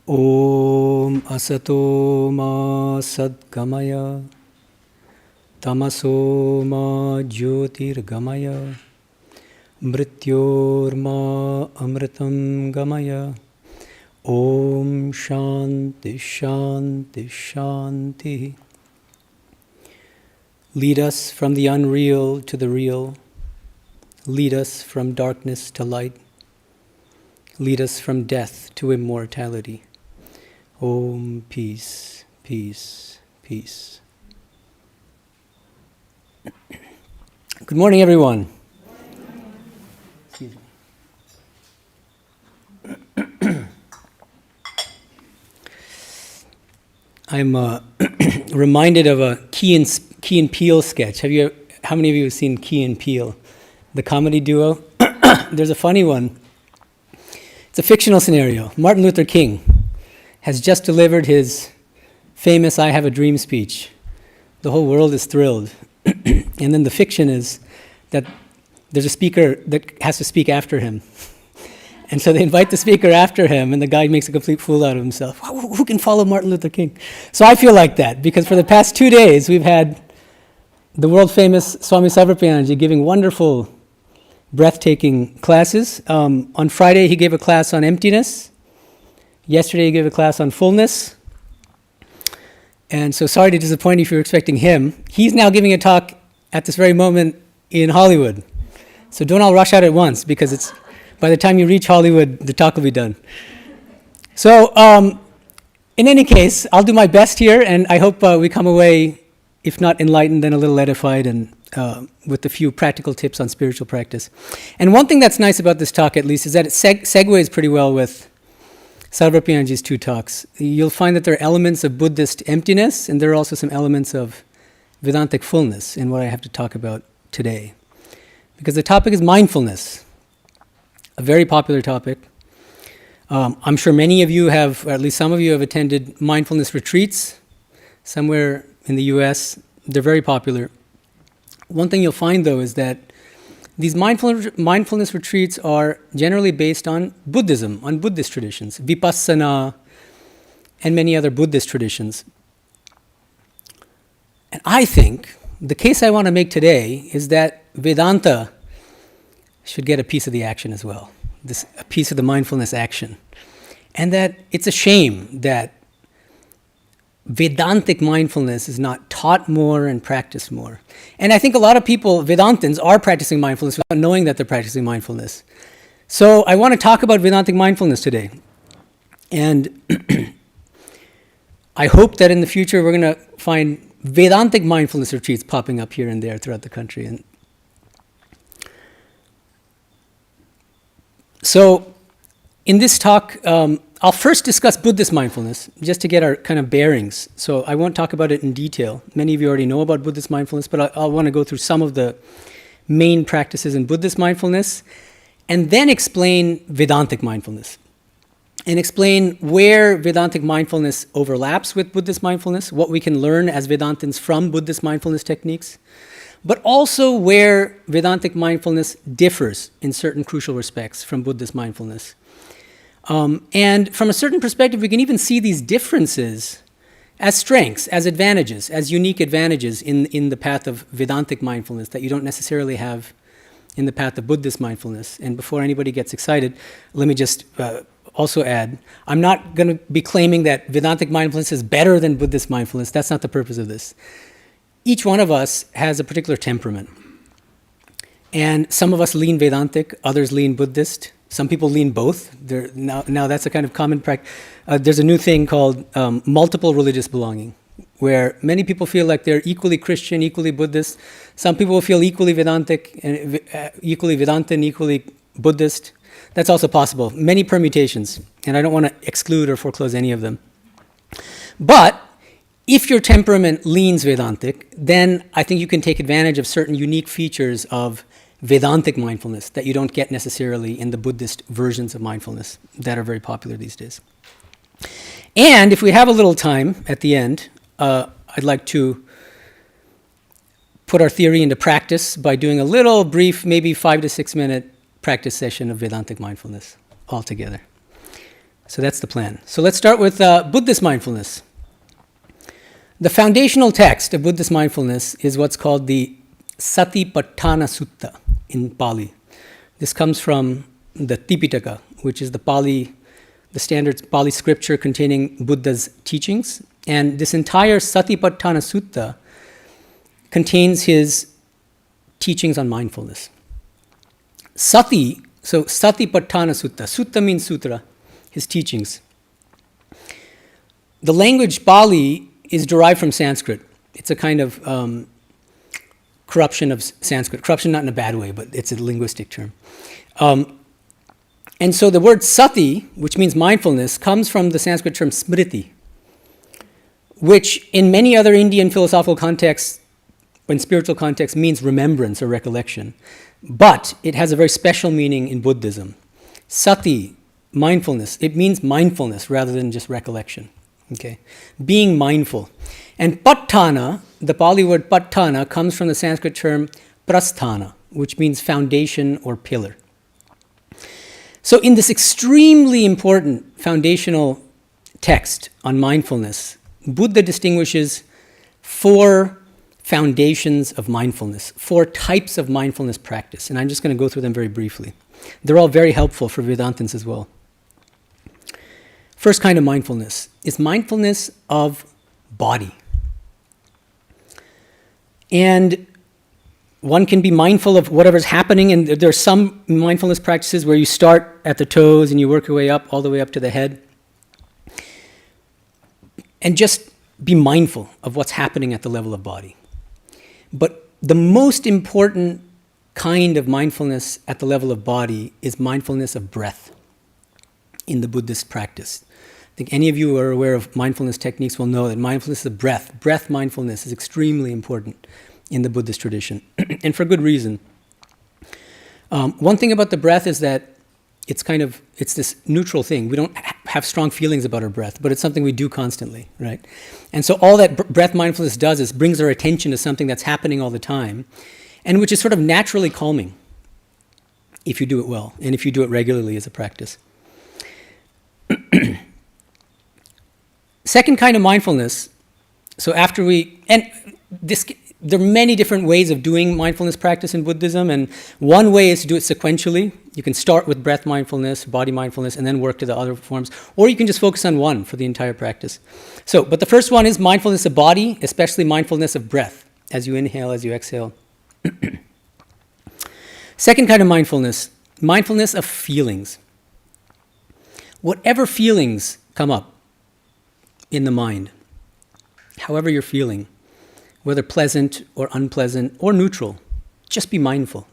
Om asato ma sadgamaya tamaso ma jyotirgamaya mrityorma amritam gamaya. Om shanti shanti shanti. Lead us from the unreal to the real. Lead us from darkness to light. Lead us from death to immortality. Om, peace, peace, peace. Good morning, everyone. Excuse me. I'm reminded of a Key and Peele sketch. How many of you have seen Key and Peele, the comedy duo? There's a funny one. It's a fictional scenario. Martin Luther King has just delivered his famous I Have a Dream speech. The whole world is thrilled. And then the fiction is that there's a speaker that has to speak after him. And so they invite the speaker after him, and the guy makes a complete fool out of himself. Who can follow Martin Luther King? So I feel like that, because for the past 2 days, we've had the world-famous Swami Medhananda giving wonderful, breathtaking classes. On Friday, he gave a class on emptiness. Yesterday, he gave a class on fullness. And so sorry to disappoint you if you're expecting him. He's now giving a talk at this very moment in Hollywood. So don't all rush out at once, because it's by the time you reach Hollywood, the talk will be done. So in any case, I'll do my best here, and I hope we come away, if not enlightened, then a little edified, and with a few practical tips on spiritual practice. And one thing that's nice about this talk, at least, is that it segues pretty well with Sarvapyanji's 2 talks. You'll find that there are elements of Buddhist emptiness, and there are also some elements of Vedantic fullness in what I have to talk about today. Because the topic is mindfulness, a very popular topic. I'm sure many of you have, or at least some of you have attended mindfulness retreats somewhere in the US. They're very popular. One thing you'll find, though, is that these mindfulness retreats are generally based on Buddhism, on Buddhist traditions, Vipassana, and many other Buddhist traditions. And I think the case I want to make today is that Vedanta should get a piece of the action as well, a piece of the mindfulness action. And that it's a shame that Vedantic mindfulness is not taught more and practiced more. And I think a lot of people, Vedantins, are practicing mindfulness without knowing that they're practicing mindfulness. So I want to talk about Vedantic mindfulness today. And I hope that in the future we're going to find Vedantic mindfulness retreats popping up here and there throughout the country. And so in this talk, I'll first discuss Buddhist mindfulness, just to get our kind of bearings. So I won't talk about it in detail. Many of you already know about Buddhist mindfulness, but I'll want to go through some of the main practices in Buddhist mindfulness, and then explain Vedantic mindfulness, and explain where Vedantic mindfulness overlaps with Buddhist mindfulness, what we can learn as Vedantins from Buddhist mindfulness techniques, but also where Vedantic mindfulness differs in certain crucial respects from Buddhist mindfulness. And from a certain perspective, we can even see these differences as strengths, as advantages, as unique advantages in the path of Vedantic mindfulness that you don't necessarily have in the path of Buddhist mindfulness. And before anybody gets excited, let me just also add, I'm not going to be claiming that Vedantic mindfulness is better than Buddhist mindfulness. That's not the purpose of this. Each one of us has a particular temperament. And some of us lean Vedantic, others lean Buddhist. Some people lean both. Now that's a kind of common practice. There's a new thing called multiple religious belonging, where many people feel like they're equally Christian, equally Buddhist. Some people feel equally Vedantic, and equally Vedantin, equally Buddhist. That's also possible. Many permutations, and I don't want to exclude or foreclose any of them. But if your temperament leans Vedantic, then I think you can take advantage of certain unique features of Vedantic mindfulness that you don't get necessarily in the Buddhist versions of mindfulness that are very popular these days. And if we have a little time at the end, I'd like to put our theory into practice by doing a little brief, maybe 5 to 6 minute practice session of Vedantic mindfulness altogether. So that's the plan. So let's start with Buddhist mindfulness. The foundational text of Buddhist mindfulness is what's called the Satipatthana Sutta in Pali. This comes from the Tipitaka, which is the standard Pali scripture containing Buddha's teachings. And this entire Satipatthana Sutta contains his teachings on mindfulness. Satipatthana Sutta. Sutta means sutra, his teachings. The language Pali is derived from Sanskrit. It's a kind of corruption of Sanskrit. Corruption not in a bad way, but it's a linguistic term. And so the word sati, which means mindfulness, comes from the Sanskrit term smriti, which in many other Indian philosophical contexts, in spiritual contexts, means remembrance or recollection. But it has a very special meaning in Buddhism. Sati, mindfulness, it means mindfulness rather than just recollection. Okay, being mindful. And patthana, the Pali word patthana, comes from the Sanskrit term prasthana, which means foundation or pillar. So in this extremely important foundational text on mindfulness, Buddha distinguishes 4 foundations of mindfulness, 4 types of mindfulness practice. And I'm just going to go through them very briefly. They're all very helpful for Vedantins as well. First kind of mindfulness is mindfulness of body. And one can be mindful of whatever's happening, and there are some mindfulness practices where you start at the toes and you work your way up, all the way up to the head. And just be mindful of what's happening at the level of body. But the most important kind of mindfulness at the level of body is mindfulness of breath in the Buddhist practice. I think any of you who are aware of mindfulness techniques will know that mindfulness of breath mindfulness is extremely important in the Buddhist tradition, and for good reason. One thing about the breath is that it's this neutral thing. We don't have strong feelings about our breath, but it's something we do constantly, right? And so all that breath mindfulness does is brings our attention to something that's happening all the time, and which is sort of naturally calming if you do it well, and if you do it regularly as a practice. Second kind of mindfulness, so after there are many different ways of doing mindfulness practice in Buddhism, and one way is to do it sequentially. You can start with breath mindfulness, body mindfulness, and then work to the other forms, or you can just focus on one for the entire practice. But the first one is mindfulness of body, especially mindfulness of breath, as you inhale, as you exhale. Second kind of mindfulness of feelings. Whatever feelings come up in the mind, however you're feeling, whether pleasant or unpleasant or neutral, just be mindful.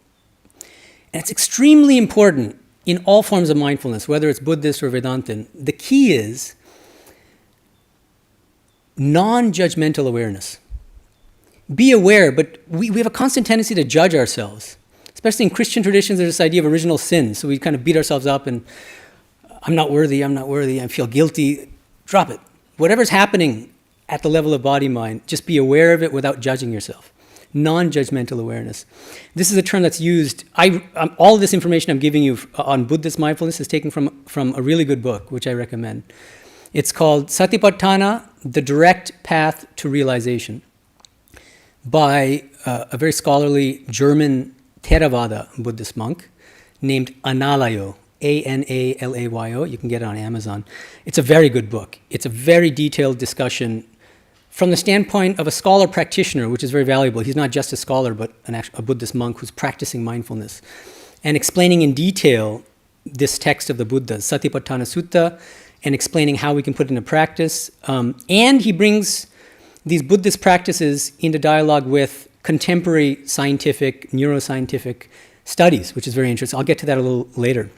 And it's extremely important in all forms of mindfulness, whether it's Buddhist or Vedantin. The key is non-judgmental awareness. Be aware, but we have a constant tendency to judge ourselves. Especially in Christian traditions, there's this idea of original sin. So we kind of beat ourselves up and, I'm not worthy, I feel guilty. Drop it. Whatever's happening at the level of body-mind, just be aware of it without judging yourself. Non-judgmental awareness. This is a term that's used, all of this information I'm giving you on Buddhist mindfulness is taken from a really good book, which I recommend. It's called Satipatthana, The Direct Path to Realization, by a very scholarly German Theravada Buddhist monk named Analayo, Analayo. You can get it on Amazon. It's a very good book. It's a very detailed discussion from the standpoint of a scholar practitioner, which is very valuable. He's not just a scholar, but a Buddhist monk who's practicing mindfulness and explaining in detail this text of the Buddha, Satipatthana Sutta, and explaining how we can put it into practice. And he brings these Buddhist practices into dialogue with contemporary scientific, neuroscientific studies, which is very interesting. I'll get to that a little later.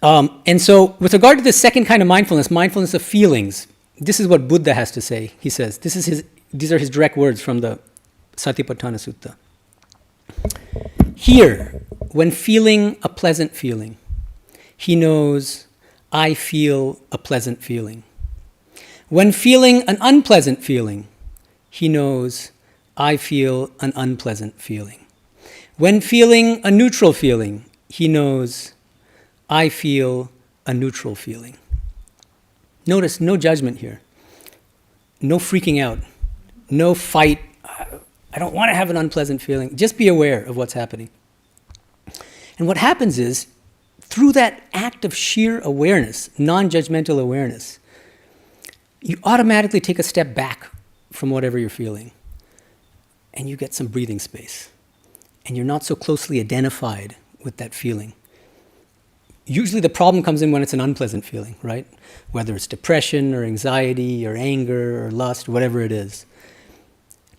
And so with regard to the second kind of mindfulness of feelings, this is what Buddha has to say. He says, these are his direct words from the Satipatthana Sutta. Here, when feeling a pleasant feeling, he knows, I feel a pleasant feeling. When feeling an unpleasant feeling, he knows, I feel an unpleasant feeling. When feeling a neutral feeling, he knows, I feel a neutral feeling. Notice, no judgment here. No freaking out. No fight. I don't want to have an unpleasant feeling. Just be aware of what's happening. And what happens is, through that act of sheer awareness, non-judgmental awareness, you automatically take a step back from whatever you're feeling. And you get some breathing space. And you're not so closely identified with that feeling. Usually the problem comes in when it's an unpleasant feeling, right? Whether it's depression or anxiety or anger or lust, whatever it is.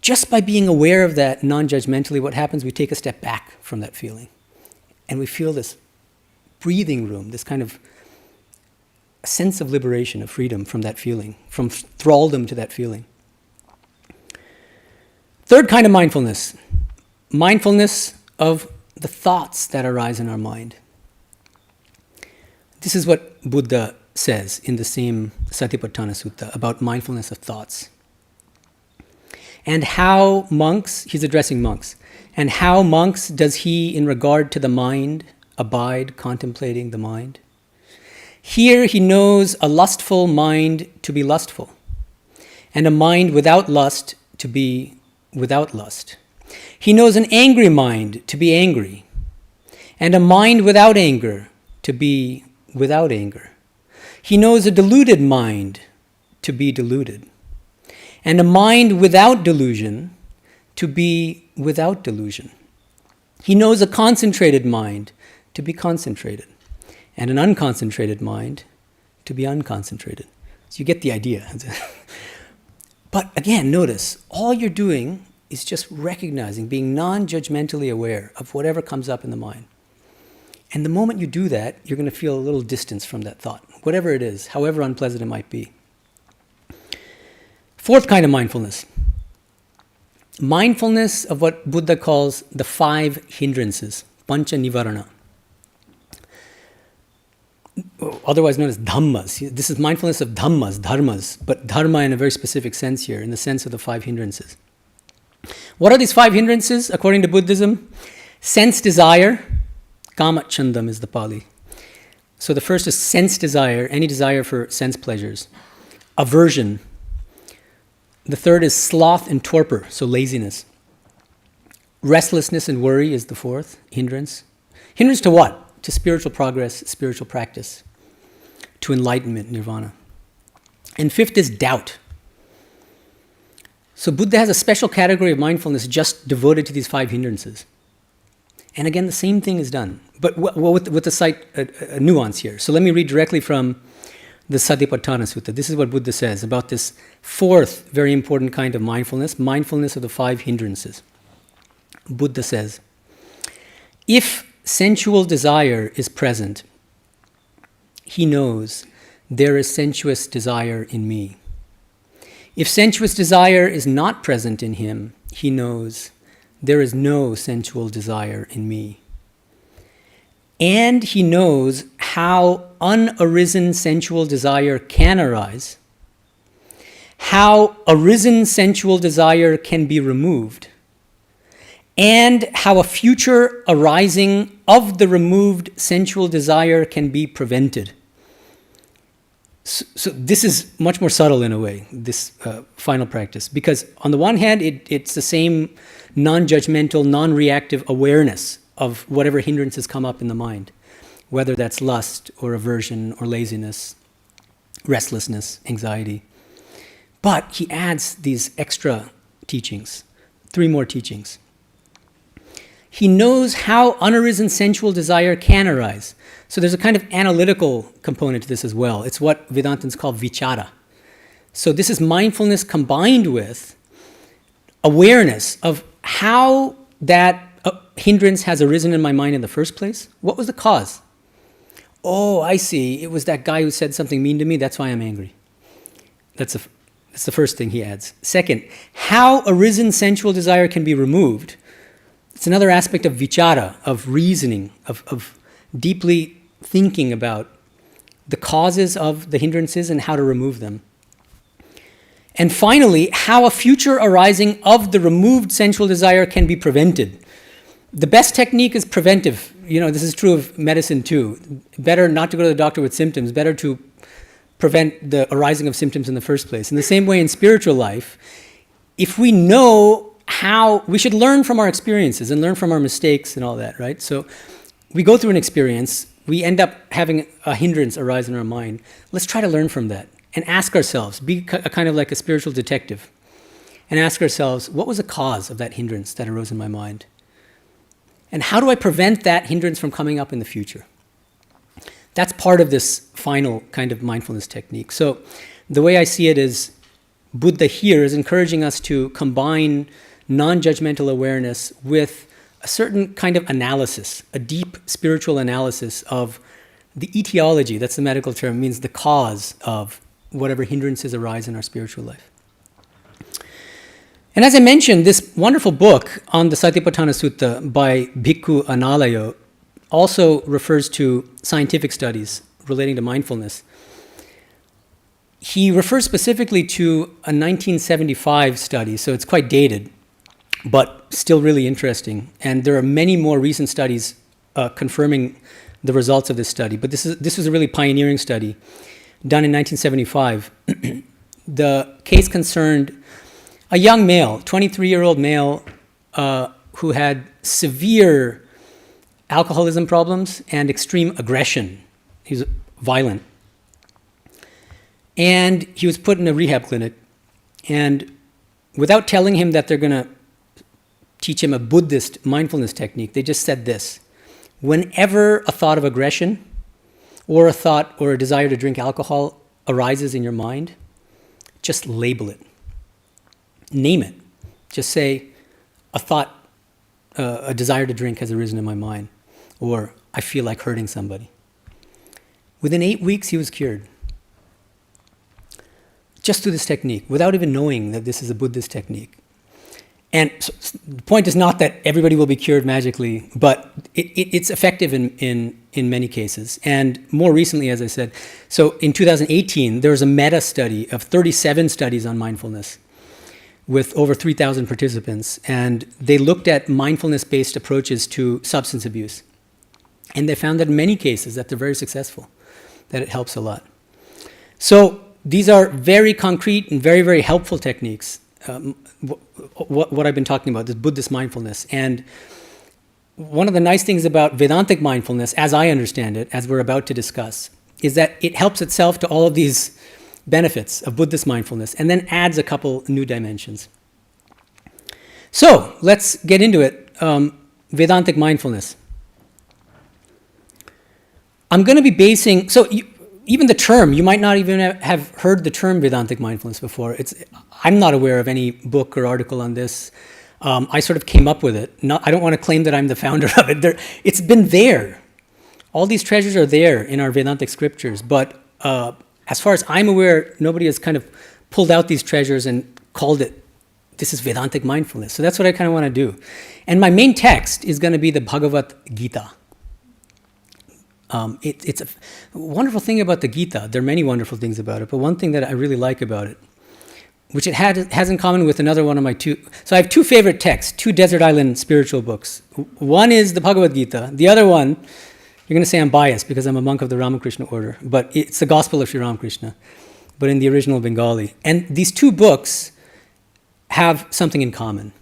Just by being aware of that non-judgmentally, what happens, we take a step back from that feeling. And we feel this breathing room, this kind of sense of liberation, of freedom from that feeling, from thraldom to that feeling. Third kind of mindfulness. Mindfulness of the thoughts that arise in our mind. This is what Buddha says in the same Satipatthana Sutta about mindfulness of thoughts. And how monks, he's addressing monks, and how monks does he, in regard to the mind, abide contemplating the mind? Here he knows a lustful mind to be lustful, and a mind without lust to be without lust. He knows an angry mind to be angry, and a mind without anger to be without anger. He knows a deluded mind to be deluded, and a mind without delusion to be without delusion. He knows a concentrated mind to be concentrated, and an unconcentrated mind to be unconcentrated. So you get the idea. But again, notice, all you're doing is just recognizing, being non-judgmentally aware of whatever comes up in the mind. And the moment you do that, you're going to feel a little distance from that thought, whatever it is, however unpleasant it might be. Fourth kind of mindfulness. Mindfulness of what Buddha calls the 5 hindrances, pancha nivarana. Otherwise known as dhammas. This is mindfulness of dharmas, but dharma in a very specific sense here, in the sense of the 5 hindrances. What are these 5 hindrances according to Buddhism? Sense desire, kama chandam is the Pali. So the first is sense desire, any desire for sense pleasures. Aversion. The third is sloth and torpor, so laziness. Restlessness and worry is the 4th hindrance. Hindrance to what? To spiritual progress, spiritual practice, to enlightenment, nirvana. And 5th is doubt. So Buddha has a special category of mindfulness just devoted to these 5 hindrances. And again, the same thing is done, but with a slight nuance here. So let me read directly from the Satipatthana Sutta. This is what Buddha says about this 4th very important kind of mindfulness, mindfulness of the 5 hindrances. Buddha says, if sensual desire is present, he knows there is sensuous desire in me. If sensuous desire is not present in him, he knows there is no sensual desire in me. And he knows how unarisen sensual desire can arise, how arisen sensual desire can be removed, and how a future arising of the removed sensual desire can be prevented. So this is much more subtle in a way, this final practice, because on the one hand, it's the same non-judgmental, non-reactive awareness of whatever hindrances come up in the mind, whether that's lust or aversion or laziness, restlessness, anxiety. But he adds these extra teachings, 3 more teachings. He knows how unarisen sensual desire can arise. So there's a kind of analytical component to this as well. It's what Vedantins call vichara. So this is mindfulness combined with awareness of how that hindrance has arisen in my mind in the first place. What was the cause? Oh, I see. It was that guy who said something mean to me. That's why I'm angry. That's the first thing he adds. Second, how arisen sensual desire can be removed. It's another aspect of vichara, of reasoning, of deeply thinking about the causes of the hindrances and how to remove them. And finally, how a future arising of the removed sensual desire can be prevented. The best technique is preventive. This is true of medicine too. Better not to go to the doctor with symptoms, better to prevent the arising of symptoms in the first place. In the same way in spiritual life, if we know how, we should learn from our experiences and learn from our mistakes and all that, right? So we go through an experience, we end up having a hindrance arise in our mind. Let's try to learn from that and ask ourselves, be a kind of like a spiritual detective, and ask ourselves, what was the cause of that hindrance that arose in my mind? And how do I prevent that hindrance from coming up in the future? That's part of this final kind of mindfulness technique. So the way I see it is, Buddha here is encouraging us to combine non-judgmental awareness with a certain kind of analysis, a deep spiritual analysis of the etiology, that's the medical term, means the cause of whatever hindrances arise in our spiritual life. And as I mentioned, this wonderful book on the Satipatthana Sutta by Bhikkhu Analayo also refers to scientific studies relating to mindfulness. He refers specifically to a 1975 study, so it's quite dated, but still really interesting. And there are many more recent studies confirming the results of this study. But this was a really pioneering study done in 1975. The case concerned a young male, 23-year-old male, who had severe alcoholism problems and extreme aggression. He was violent. And he was put in a rehab clinic. And without telling him that they're going to teach him a Buddhist mindfulness technique, they just said this: whenever a thought of aggression or a thought or a desire to drink alcohol arises in your mind, just label it. Name it. Just say, a thought, a desire to drink has arisen in my mind, or I feel like hurting somebody. Within 8 weeks, he was cured. Just through this technique, without even knowing that this is a Buddhist technique. And so, the point is not that everybody will be cured magically, but it's effective in many cases. And more recently, as I said, so in 2018, there was a meta-study of 37 studies on mindfulness with over 3,000 participants, and they looked at mindfulness-based approaches to substance abuse. And they found that in many cases that they're very successful, that it helps a lot. So these are very concrete and very, very helpful techniques, what I've been talking about, this Buddhist mindfulness. And one of the nice things about Vedantic mindfulness, as I understand it, as we're about to discuss, is that it helps itself to all of these benefits of Buddhist mindfulness and then adds a couple new dimensions. So let's get into it. Vedantic mindfulness. I'm going to be basing, even the term, you might not even have heard the term Vedantic mindfulness before. I'm not aware of any book or article on this. I sort of came up with it. I don't want to claim that I'm the founder of it. It's been there. All these treasures are there in our Vedantic scriptures, but as far as I'm aware, nobody has kind of pulled out these treasures and called it, this is Vedantic mindfulness. So that's what I kind of want to do. And my main text is going to be the Bhagavad Gita. It's a wonderful thing about the Gita. There are many wonderful things about it, but one thing that I really like about it, which it has in common with another one of my two. So I have two favorite texts, two desert island spiritual books. One is the Bhagavad Gita. The other one, you're going to say I'm biased because I'm a monk of the Ramakrishna order, but it's the Gospel of Sri Ramakrishna, but in the original Bengali. And these two books have something in common.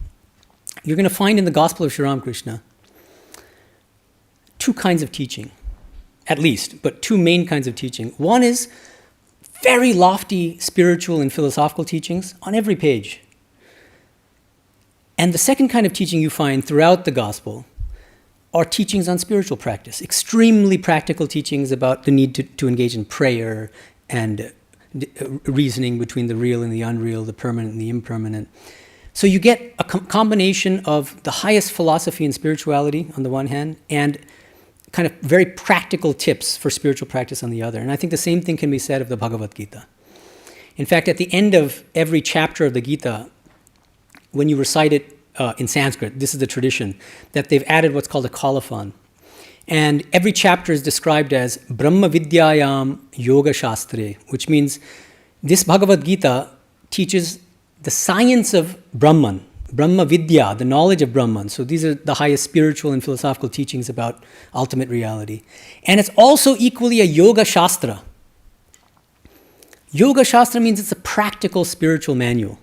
You're going to find in the Gospel of Sri Ramakrishna two kinds of teaching, at least, but two main kinds of teaching. One is very lofty spiritual and philosophical teachings on every page. And the second kind of teaching you find throughout the Gospel are teachings on spiritual practice, extremely practical teachings about the need to engage in prayer and reasoning between the real and the unreal, the permanent and the impermanent. So you get a combination of the highest philosophy and spirituality on the one hand, and kind of very practical tips for spiritual practice on the other. And I think the same thing can be said of the Bhagavad Gita. In fact, at the end of every chapter of the Gita, when you recite it in Sanskrit, this is the tradition, that they've added what's called a colophon. And every chapter is described as Brahma Vidyayam Yoga Shastre, which means this Bhagavad Gita teaches the science of Brahman, Brahma Vidya, the knowledge of Brahman. So these are the highest spiritual and philosophical teachings about ultimate reality. And it's also equally a Yoga Shastra. Yoga Shastra means it's a practical spiritual manual.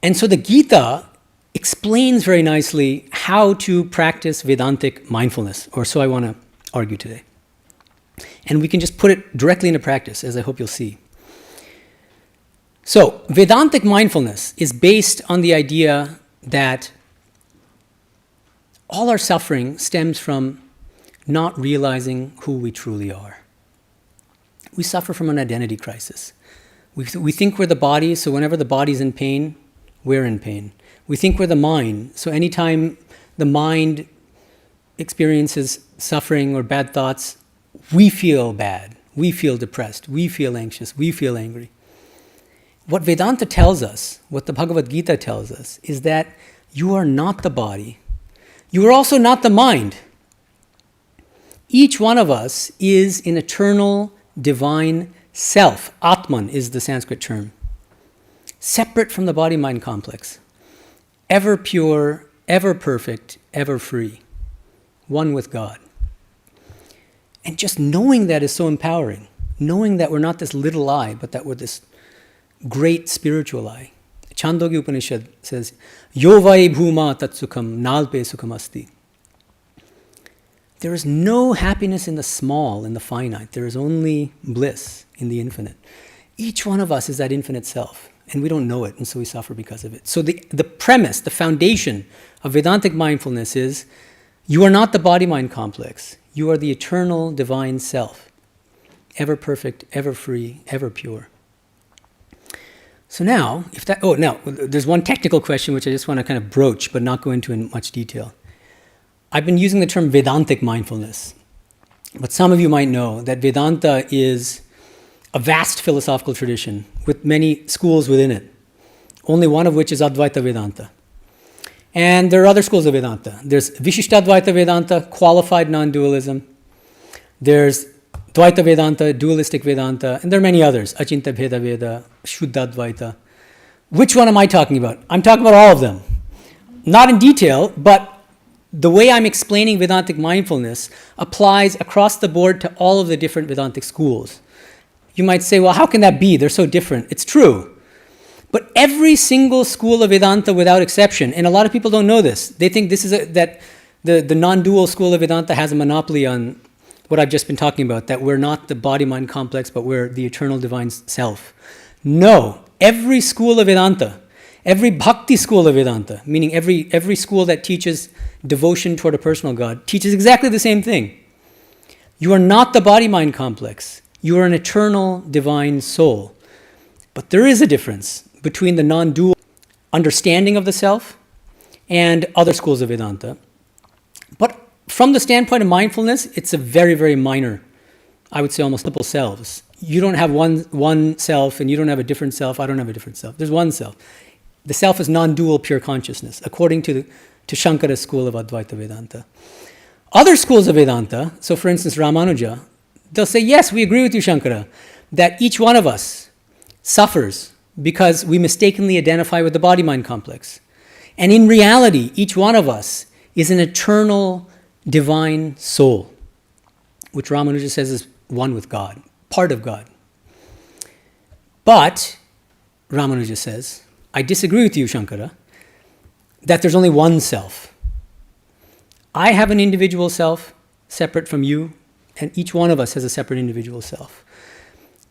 And so the Gita explains very nicely how to practice Vedantic mindfulness, or so I want to argue today. And we can just put it directly into practice, as I hope you'll see. So, Vedantic mindfulness is based on the idea that all our suffering stems from not realizing who we truly are. We suffer from an identity crisis. We think we're the body, so whenever the body's in pain, we're in pain. We think we're the mind, so anytime the mind experiences suffering or bad thoughts, we feel bad, we feel depressed, we feel anxious, we feel angry. What Vedanta tells us, what the Bhagavad Gita tells us, is that you are not the body. You are also not the mind. Each one of us is an eternal, divine self. Atman is the Sanskrit term. Separate from the body-mind complex. Ever pure, ever perfect, ever free. One with God. And just knowing that is so empowering. Knowing that we're not this little I, but that we're this great spiritual I. Chandogya Upanishad says, Yo vai bhuma tat sukham nalpe sukham asti. There is no happiness in the small, in the finite. There is only bliss in the infinite. Each one of us is that infinite self, and we don't know it, and so we suffer because of it. So the premise, the foundation of Vedantic mindfulness is, you are not the body-mind complex. You are the eternal divine self, ever perfect, ever free, ever pure. So now, there's one technical question which I just want to kind of broach, but not go into in much detail. I've been using the term Vedantic mindfulness, but some of you might know that Vedanta is a vast philosophical tradition with many schools within it, only one of which is Advaita Vedanta. And there are other schools of Vedanta. There's Vishishtadvaita Vedanta, qualified non-dualism. There's Dvaita Vedanta, dualistic Vedanta, and there are many others. Achinta Bheda Veda, Shuddhadvaita. Which one am I talking about? I'm talking about all of them. Not in detail, but the way I'm explaining Vedantic mindfulness applies across the board to all of the different Vedantic schools. You might say, well, how can that be? They're so different. It's true. But every single school of Vedanta without exception, and a lot of people don't know this, they think this is that the non-dual school of Vedanta has a monopoly on what I've just been talking about, that we're not the body-mind complex, but we're the eternal divine self. No, every school of Vedanta, every bhakti school of Vedanta, meaning every school that teaches devotion toward a personal God, teaches exactly the same thing. You are not the body-mind complex. You are an eternal divine soul. But there is a difference between the non-dual understanding of the self and other schools of Vedanta. But from the standpoint of mindfulness, it's a very, very minor, I would say almost multiple selves. You don't have one self, and you don't have a different self. I don't have a different self. There's one self. The self is non-dual pure consciousness, according to Shankara's school of Advaita Vedanta. Other schools of Vedanta, so for instance Ramanuja, they'll say, yes, we agree with you, Shankara, that each one of us suffers because we mistakenly identify with the body-mind complex. And in reality, each one of us is an eternal divine soul, which Ramanuja says is one with God, part of God. But, Ramanuja says, I disagree with you, Shankara, that there's only one self. I have an individual self separate from you, and each one of us has a separate individual self.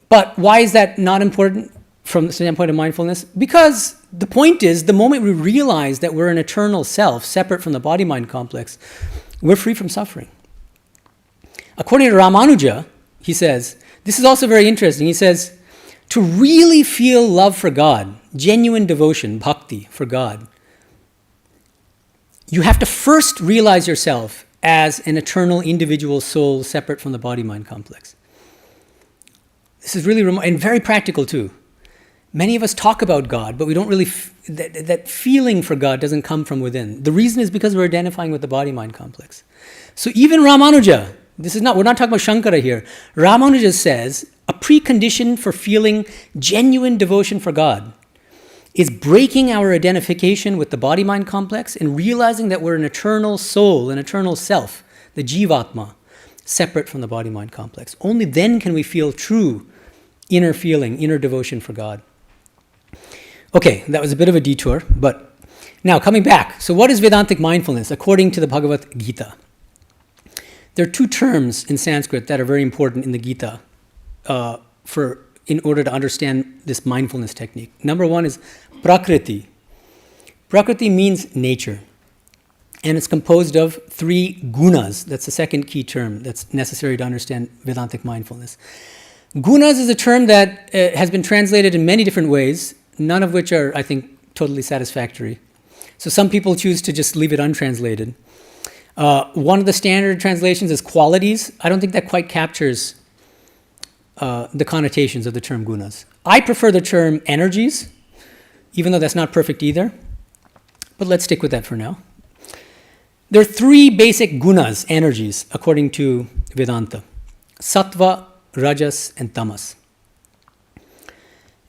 But why is that not important from the standpoint of mindfulness? Because the point is, the moment we realize that we're an eternal self separate from the body-mind complex, we're free from suffering. According to Ramanuja, he says, this is also very interesting, he says, to really feel love for God, genuine devotion, bhakti for God, you have to first realize yourself as an eternal individual soul separate from the body-mind complex. This is really and very practical too. Many of us talk about God, but we don't really, that feeling for God doesn't come from within. The reason is because we're identifying with the body-mind complex. So even Ramanuja, we're not talking about Shankara here. Ramanuja says a precondition for feeling genuine devotion for God is breaking our identification with the body-mind complex and realizing that we're an eternal soul, an eternal self, the Jivatma, separate from the body-mind complex. Only then can we feel true inner feeling, inner devotion for God. Okay, that was a bit of a detour, but now coming back. So what is Vedantic mindfulness according to the Bhagavad Gita? There are two terms in Sanskrit that are very important in the Gita in order to understand this mindfulness technique. Number one is prakriti. Prakriti means nature. And it's composed of 3 gunas. That's the second key term that's necessary to understand Vedantic mindfulness. Gunas is a term that has been translated in many different ways, none of which are, I think, totally satisfactory. So some people choose to just leave it untranslated. One of the standard translations is qualities. I don't think that quite captures the connotations of the term gunas. I prefer the term energies, even though that's not perfect either. But let's stick with that for now. There are 3 basic gunas, energies, according to Vedanta. Sattva, Rajas, and Tamas.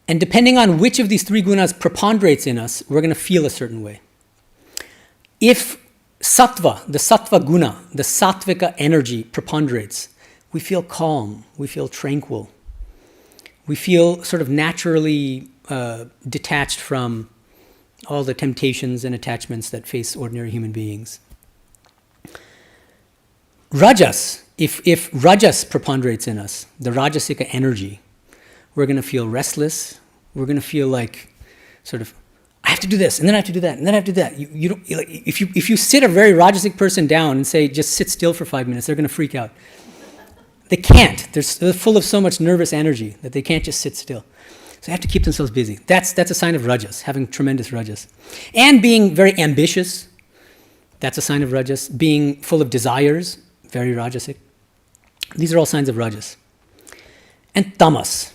And depending on which of these 3 gunas preponderates in us, we're going to feel a certain way. If sattva, the sattva guna, the sattvika energy preponderates, we feel calm, we feel tranquil, we feel sort of naturally detached from all the temptations and attachments that face ordinary human beings. Rajas, if Rajas preponderates in us, the Rajasika energy, we're going to feel restless. We're going to feel like sort of, I have to do this, and then I have to do that, and then I have to do that. You don't, like, if you sit a very Rajasic person down and say, just sit still for 5 minutes, they're going to freak out. They can't. They're full of so much nervous energy that they can't just sit still. So they have to keep themselves busy. That's a sign of Rajas, having tremendous Rajas. And being very ambitious, that's a sign of Rajas. Being full of desires, very Rajasic. These are all signs of Rajas. And Tamas,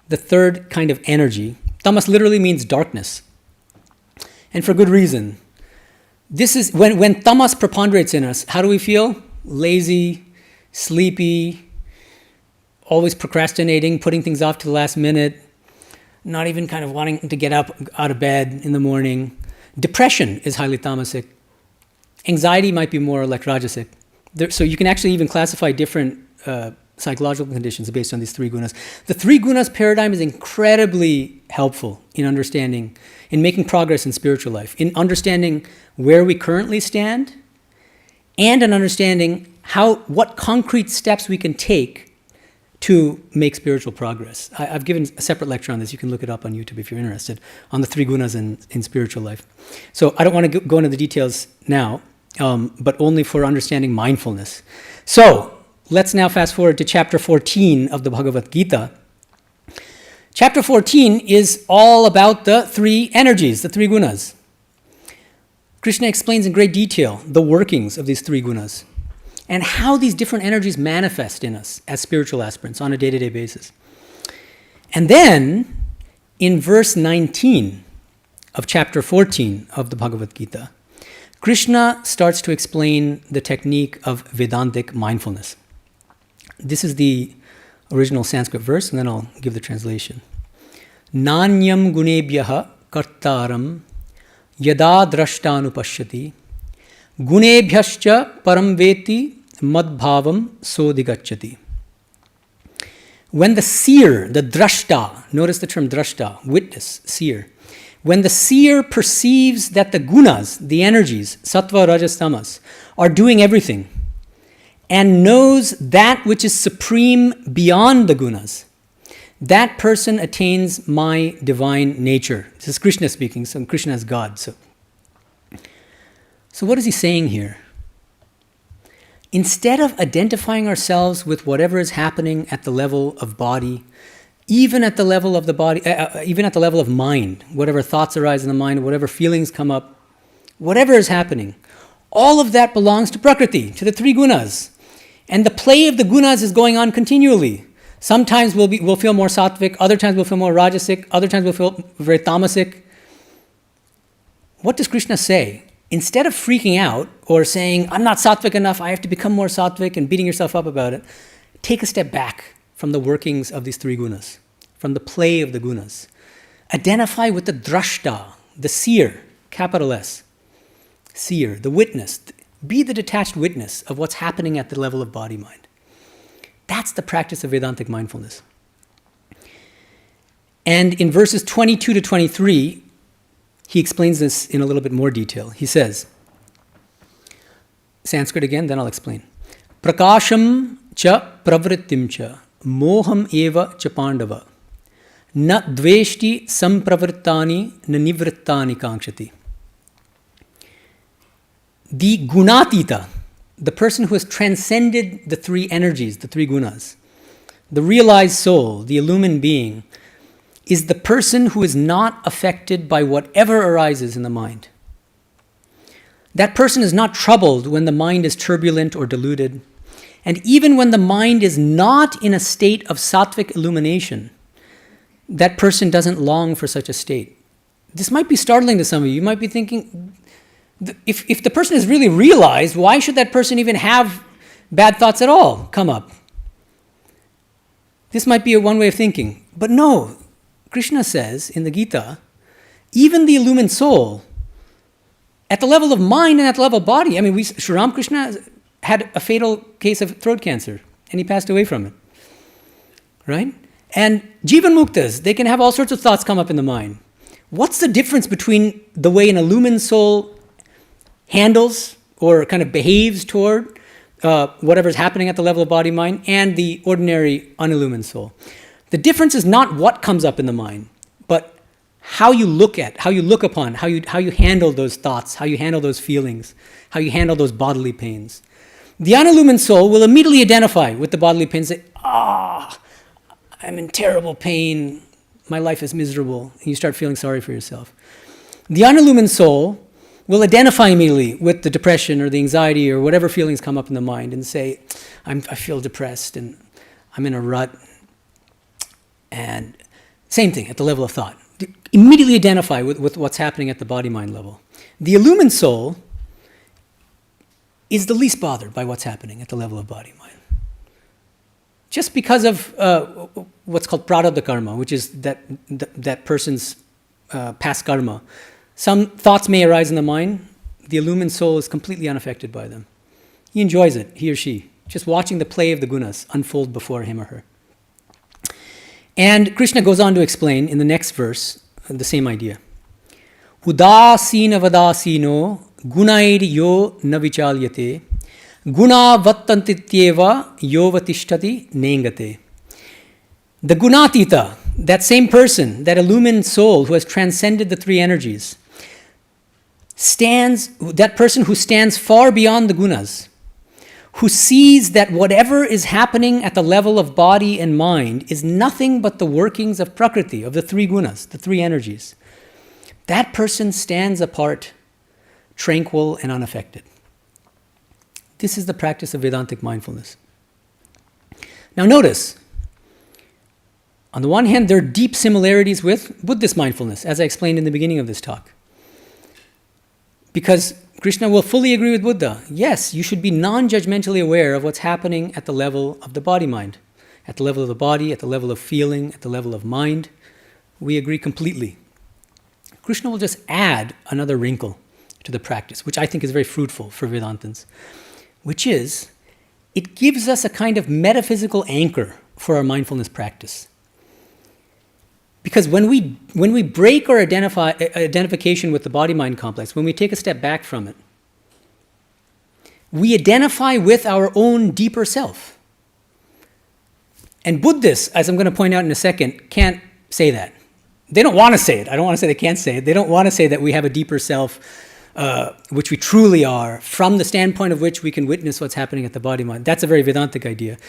the third kind of energy. Tamas literally means darkness. And for good reason. This is when Tamas preponderates in us, how do we feel? Lazy, sleepy, always procrastinating, putting things off to the last minute, not even kind of wanting to get up out of bed in the morning. Depression is highly tamasic. Anxiety might be more like Rajasic. So you can actually even classify different psychological conditions based on these 3 gunas. The 3 gunas paradigm is incredibly helpful in understanding, in making progress in spiritual life, in understanding where we currently stand, and in understanding what concrete steps we can take to make spiritual progress. I've given a separate lecture on this. You can look it up on YouTube if you're interested, on the 3 gunas in spiritual life. So I don't want to go into the details now, but only for understanding mindfulness. So let's now fast forward to chapter 14 of the Bhagavad Gita. Chapter 14 is all about the 3 energies, the 3 gunas. Krishna explains in great detail the workings of these 3 gunas and how these different energies manifest in us as spiritual aspirants on a day-to-day basis. And then, in verse 19 of chapter 14 of the Bhagavad Gita, Krishna starts to explain the technique of Vedantic mindfulness. This is the original Sanskrit verse, and then I'll give the translation. Nanyam gunebhyaha kartaram yada drashtanupashyati gunebhyascha param veti madbhavam sodigacchati. When the seer, the drashta, notice the term drashta, witness, seer. When the seer perceives that the gunas, the energies, sattva, rajas, tamas, are doing everything, and knows that which is supreme beyond the gunas, that person attains my divine nature. This is Krishna speaking, so Krishna is God. So what is he saying here? Instead of identifying ourselves with whatever is happening at the level of body, even at the level of the body, even at the level of mind, whatever thoughts arise in the mind, whatever feelings come up, whatever is happening, all of that belongs to Prakriti, to the 3 gunas. And the play of the gunas is going on continually. Sometimes we'll feel more sattvic, other times we'll feel more rajasic, other times we'll feel very tamasic. What does Krishna say? Instead of freaking out or saying, I'm not sattvic enough, I have to become more sattvic, and beating yourself up about it, take a step back from the workings of these 3 gunas, from the play of the gunas. Identify with the drashta, the seer, capital S. Seer, the witness. Be the detached witness of what's happening at the level of body-mind. That's the practice of Vedantic mindfulness. And in verses 22 to 23, he explains this in a little bit more detail. He says, Sanskrit again, then I'll explain. Prakasham cha pravrittim cha moham eva cha pandava na dveshti sampravrittani na nivrittani kankshati. The gunatita, the person who has transcended the three energies, the three gunas, the realized soul, the illumined being, is the person who is not affected by whatever arises in the mind. That person is not troubled when the mind is turbulent or deluded. And even when the mind is not in a state of sattvic illumination, that person doesn't long for such a state. This might be startling to some of you. You might be thinking, if the person is really realized, why should that person even have bad thoughts at all come up? This might be a one way of thinking. But no, Krishna says in the Gita, even the illumined soul, at the level of mind and at the level of body, Sri Ramakrishna had a fatal case of throat cancer, and he passed away from it, right? And Jivan Muktas, they can have all sorts of thoughts come up in the mind. What's the difference between the way an illumined soul handles or kind of behaves toward whatever's happening at the level of body-mind and the ordinary unillumined soul? The difference is not what comes up in the mind, but how you look upon, how you handle those thoughts, how you handle those feelings, how you handle those bodily pains. The unillumined soul will immediately identify with the bodily pains and say, I'm in terrible pain, my life is miserable, and you start feeling sorry for yourself. The unillumined soul will identify immediately with the depression or the anxiety or whatever feelings come up in the mind and say, I feel depressed and I'm in a rut. And same thing at the level of thought. Immediately identify with what's happening at the body-mind level. The illumined soul is the least bothered by what's happening at the level of body-mind. Just because of what's called prarabdha karma, which is that person's past karma. Some thoughts may arise in the mind. The illumined soul is completely unaffected by them. He enjoys it, he or she, just watching the play of the gunas unfold before him or her. And Krishna goes on to explain in the next verse the same idea. Udasina vadasino gunair yo na vichalyate guna vattantityeva yo vatishtati nengate. The gunatita, that same person, that illumined soul who has transcended the three energies, that person who stands far beyond the gunas, who sees that whatever is happening at the level of body and mind is nothing but the workings of Prakriti, of the three gunas, the three energies. That person stands apart, tranquil and unaffected. This is the practice of Vedantic mindfulness. Now notice, on the one hand, there are deep similarities with Buddhist mindfulness, as I explained in the beginning of this talk. Because Krishna will fully agree with Buddha. Yes, you should be non-judgmentally aware of what's happening at the level of the body-mind, at the level of the body, at the level of feeling, at the level of mind. We agree completely. Krishna will just add another wrinkle to the practice, which I think is very fruitful for Vedantins, which is, it gives us a kind of metaphysical anchor for our mindfulness practice. Because when we break our identification with the body-mind complex, when we take a step back from it, we identify with our own deeper self. And Buddhists, as I'm going to point out in a second, can't say that. They don't want to say it. I don't want to say they can't say it. They don't want to say that we have a deeper self, which we truly are, from the standpoint of which we can witness what's happening at the body-mind. That's a very Vedantic idea.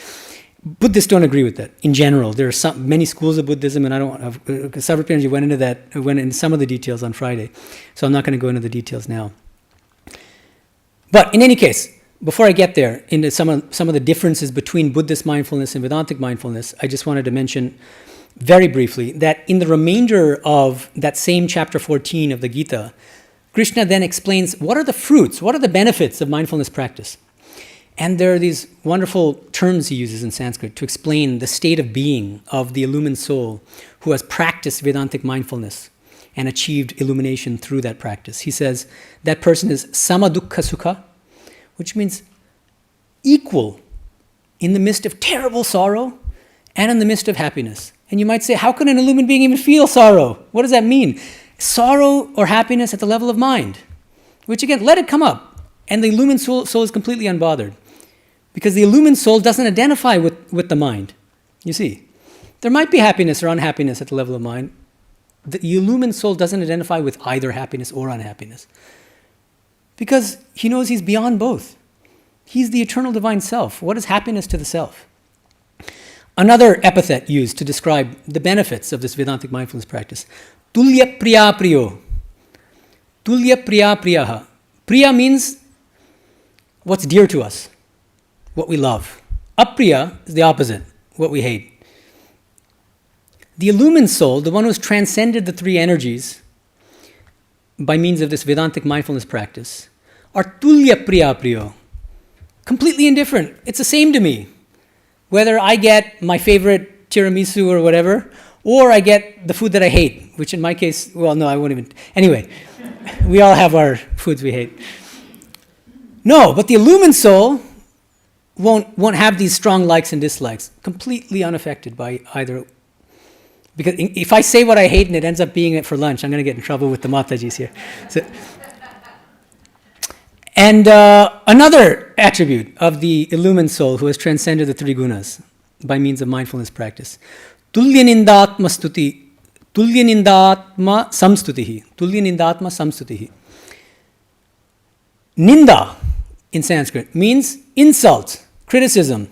Buddhists don't agree with that in general. There are many schools of Buddhism, and I don't want to. Sarvapyanji went into some of the details on Friday, so I'm not going to go into the details now. But in any case, before I get there into some of the differences between Buddhist mindfulness and Vedantic mindfulness, I just wanted to mention very briefly that in the remainder of that same chapter 14 of the Gita, Krishna then explains what are the fruits, what are the benefits of mindfulness practice. And there are these wonderful terms he uses in Sanskrit to explain the state of being of the illumined soul who has practiced Vedantic mindfulness and achieved illumination through that practice. He says that person is samadukha sukha, which means equal in the midst of terrible sorrow and in the midst of happiness. And you might say, how can an illumined being even feel sorrow? What does that mean? Sorrow or happiness at the level of mind, which again, let it come up. And the illumined soul is completely unbothered. Because the illumined soul doesn't identify with the mind. You see, there might be happiness or unhappiness at the level of mind. The illumined soul doesn't identify with either happiness or unhappiness. Because he knows he's beyond both. He's the eternal divine self. What is happiness to the self? Another epithet used to describe the benefits of this Vedantic mindfulness practice. Tulya priya priyo. Tulya priya priyaha. Priya means what's dear to us, what we love. Apriya is the opposite, what we hate. The illumined soul, the one who has transcended the three energies by means of this Vedantic mindfulness practice, are tulya priya priyo. Completely indifferent. It's the same to me. Whether I get my favorite tiramisu or whatever, or I get the food that I hate, which in my case, well, no, I won't even. Anyway, we all have our foods we hate. No, but the illumined soul won't have these strong likes and dislikes, completely unaffected by either. Because if I say what I hate and it ends up being it for lunch, I'm going to get in trouble with the Matajis here. And another attribute of the illumined soul who has transcended the three gunas by means of mindfulness practice. Tulyanindatma samstutihi. Ninda in Sanskrit means insult, criticism.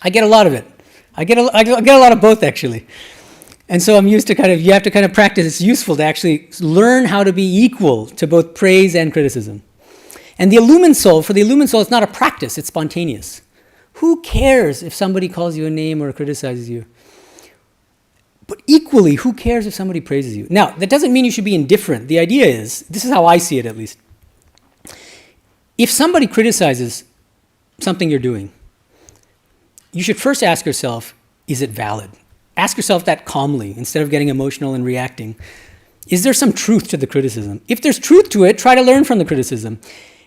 I get a lot of it. I get a lot of both, actually. And so I'm used to you have to practice. It's useful to actually learn how to be equal to both praise and criticism. And for the illumined soul, it's not a practice, it's spontaneous. Who cares if somebody calls you a name or criticizes you? But equally, who cares if somebody praises you? Now, that doesn't mean you should be indifferent. The idea is, this is how I see it at least. If somebody criticizes something you're doing, you should first ask yourself, is it valid? Ask yourself that calmly, instead of getting emotional and reacting. Is there some truth to the criticism? If there's truth to it, try to learn from the criticism.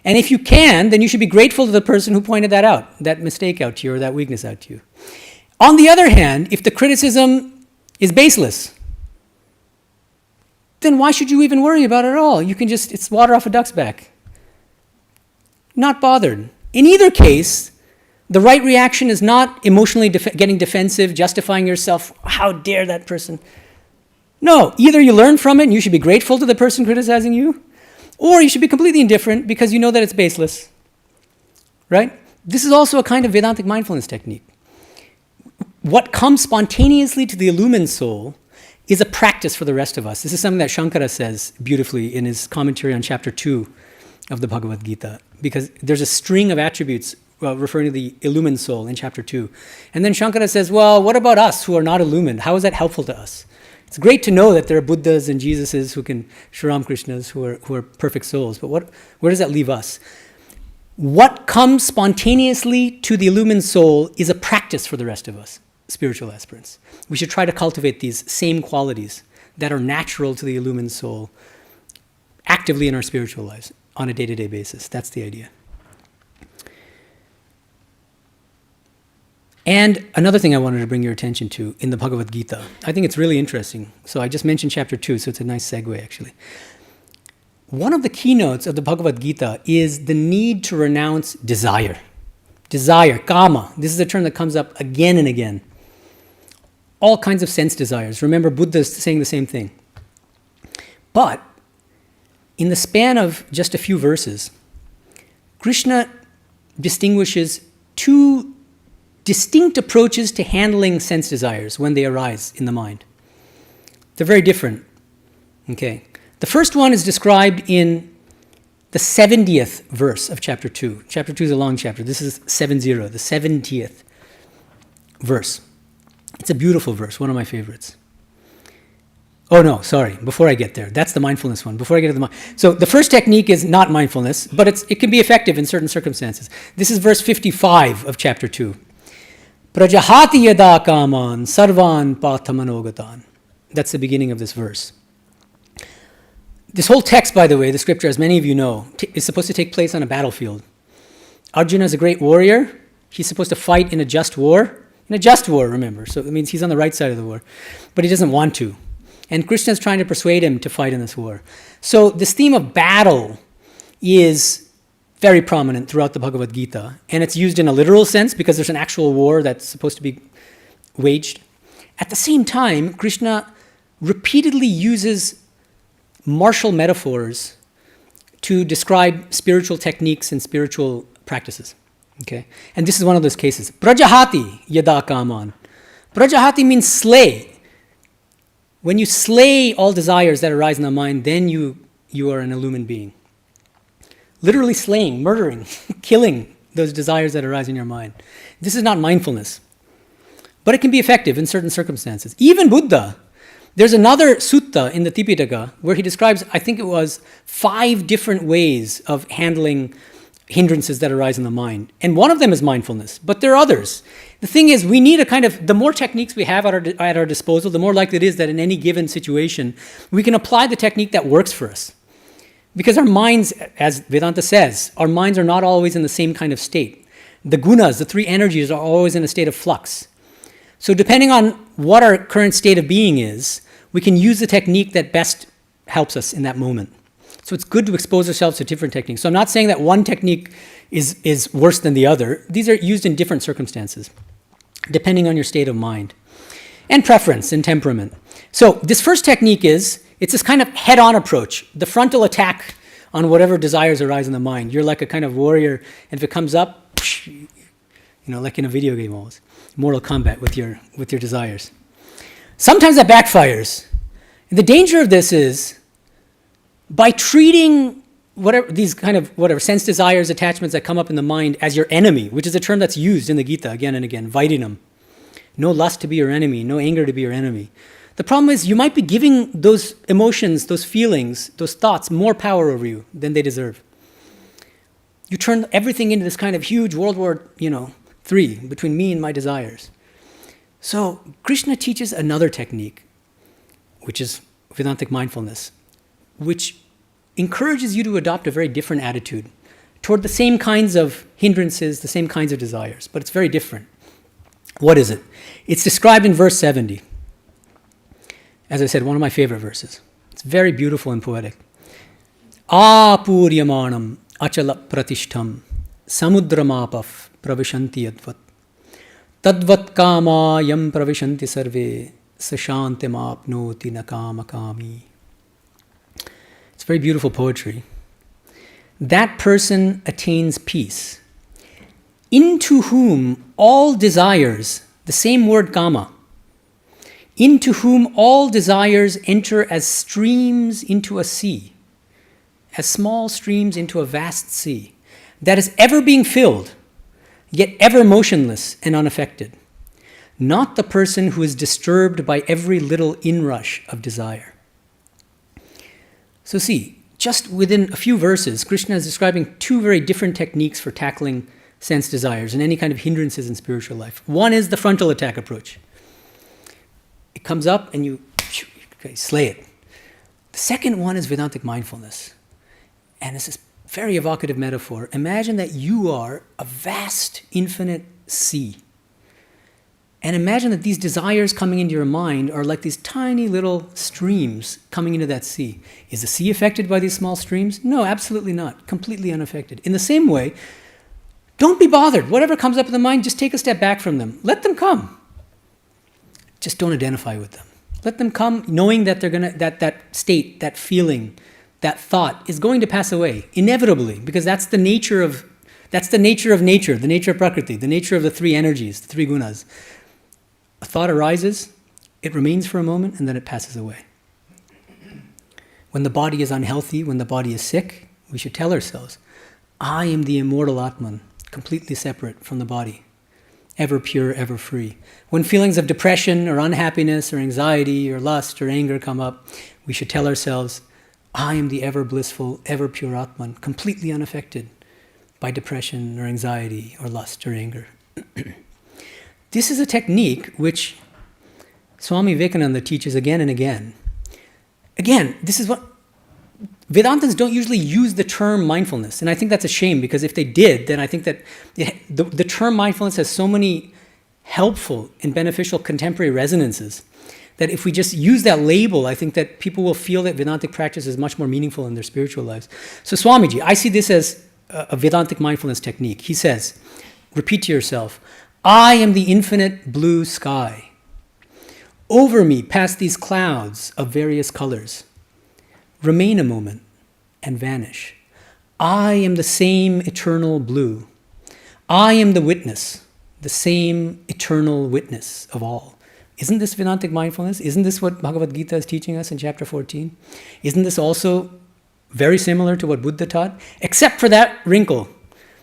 And if you can, then you should be grateful to the person who pointed that out, that mistake out to you or that weakness out to you. On the other hand, if the criticism is baseless, then why should you even worry about it at all? You can it's water off a duck's back. Not bothered. In either case, the right reaction is not emotionally getting defensive, justifying yourself, how dare that person. No, either you learn from it and you should be grateful to the person criticizing you, or you should be completely indifferent because you know that it's baseless. Right? This is also a kind of Vedantic mindfulness technique. What comes spontaneously to the illumined soul is a practice for the rest of us. This is something that Shankara says beautifully in his commentary on chapter 2 of the Bhagavad Gita, because there's a string of attributes referring to the illumined soul in chapter 2. And then Shankara says, well, what about us who are not illumined? How is that helpful to us? It's great to know that there are Buddhas and Jesuses Sri Ram Krishnas who are perfect souls, but where does that leave us? What comes spontaneously to the illumined soul is a practice for the rest of us, spiritual aspirants. We should try to cultivate these same qualities that are natural to the illumined soul actively in our spiritual lives on a day-to-day basis. That's the idea. And another thing I wanted to bring your attention to in the Bhagavad Gita, I think it's really interesting. So I just mentioned chapter 2, so it's a nice segue actually. One of the keynotes of the Bhagavad Gita is the need to renounce desire. Desire, kama. This is a term that comes up again and again. All kinds of sense desires. Remember, Buddha is saying the same thing. But in the span of just a few verses, Krishna distinguishes two distinct approaches to handling sense desires when they arise in the mind. They're very different. Okay. The first one is described in the 70th verse of chapter 2. Chapter 2 is a long chapter. This is 70, the 70th verse. It's a beautiful verse, one of my favorites. Oh no, sorry, before I get there. That's the mindfulness one. Before I get to the mind. So the first technique is not mindfulness, but it can be effective in certain circumstances. This is verse 55 of chapter 2. Prajahati yada kaman sarvan pathamanogatan. That's the beginning of this verse. This whole text, by the way, the scripture, as many of you know, is supposed to take place on a battlefield. Arjuna is a great warrior. He's supposed to fight in a just war. In a just war, remember. So it means he's on the right side of the war. But he doesn't want to. And Krishna is trying to persuade him to fight in this war. So this theme of battle is very prominent throughout the Bhagavad Gita. And it's used in a literal sense because there's an actual war that's supposed to be waged. At the same time, Krishna repeatedly uses martial metaphors to describe spiritual techniques and spiritual practices. Okay? And this is one of those cases. Prajahati yada kaman. Prajahati means slay. When you slay all desires that arise in the mind, then you are an illumined being. Literally slaying, murdering, killing those desires that arise in your mind. This is not mindfulness. But it can be effective in certain circumstances. Even Buddha, there's another sutta in the Tipitaka where he describes, I think it was 5 different ways of handling hindrances that arise in the mind. And one of them is mindfulness, but there are others. The thing is, we need the more techniques we have at our disposal, the more likely it is that in any given situation, we can apply the technique that works for us. Because our minds, as Vedanta says, our minds are not always in the same kind of state. The gunas, the 3 energies, are always in a state of flux. So depending on what our current state of being is, we can use the technique that best helps us in that moment. So it's good to expose ourselves to different techniques. So I'm not saying that one technique is worse than the other. These are used in different circumstances, depending on your state of mind and preference and temperament. So this first technique it's this kind of head-on approach, the frontal attack on whatever desires arise in the mind. You're like a kind of warrior, and if it comes up, like in a video game almost, Mortal Kombat with your desires. Sometimes that backfires. And the danger of this is, by treating these sense desires, attachments that come up in the mind as your enemy, which is a term that's used in the Gita again and again, Vaidinam. No lust to be your enemy, no anger to be your enemy. The problem is you might be giving those emotions, those feelings, those thoughts more power over you than they deserve. You turn everything into this kind of huge World War, III between me and my desires. So Krishna teaches another technique, which is Vedantic mindfulness, which encourages you to adopt a very different attitude toward the same kinds of hindrances, the same kinds of desires, but it's very different. What is it? It's described in verse 70. As I said, one of my favorite verses. It's very beautiful and poetic. Apuryamanam achala pratishtham samudramapaf pravishanti yadvat tadvat kama yam pravishanti sarve sashantim apnoti nakamakami. It's very beautiful poetry. That person attains peace, into whom all desires, the same word kama, into whom all desires enter as streams into a sea, as small streams into a vast sea, that is ever being filled, yet ever motionless and unaffected. Not the person who is disturbed by every little inrush of desire. So see, just within a few verses, Krishna is describing 2 very different techniques for tackling sense desires and any kind of hindrances in spiritual life. One is the frontal attack approach. It comes up and you slay it. The second one is Vedantic mindfulness. And it's this very evocative metaphor. Imagine that you are a vast, infinite sea. And imagine that these desires coming into your mind are like these tiny little streams coming into that sea. Is the sea affected by these small streams? No, absolutely not. Completely unaffected. In the same way, don't be bothered. Whatever comes up in the mind, just take a step back from them. Let them come. Just don't identify with them. Let them come knowing that they're gonna that state, that feeling, that thought is going to pass away, inevitably, because that's the nature of nature, the nature of Prakriti, the nature of the 3 energies, the 3 gunas. A thought arises, it remains for a moment, and then it passes away. When the body is unhealthy, when the body is sick, we should tell ourselves, I am the immortal Atman, completely separate from the body. ever pure, ever free. When feelings of depression or unhappiness or anxiety or lust or anger come up, we should tell ourselves, I am the ever blissful, ever pure Atman, completely unaffected by depression or anxiety or lust or anger. This is a technique which Swami Vivekananda teaches again and again. Again, this is what Vedantins don't usually use the term mindfulness, and I think that's a shame, because if they did, then I think that the term mindfulness has so many helpful and beneficial contemporary resonances that if we just use that label, I think that people will feel that Vedantic practice is much more meaningful in their spiritual lives. So Swamiji, I see this as a Vedantic mindfulness technique. He says, repeat to yourself, I am the infinite blue sky. Over me pass these clouds of various colors. Remain a moment and vanish. I am the same eternal blue. I am the witness, the same eternal witness of all. Isn't this Vedantic mindfulness? Isn't this what Bhagavad Gita is teaching us in chapter 14? Isn't this also very similar to what Buddha taught? Except for that wrinkle,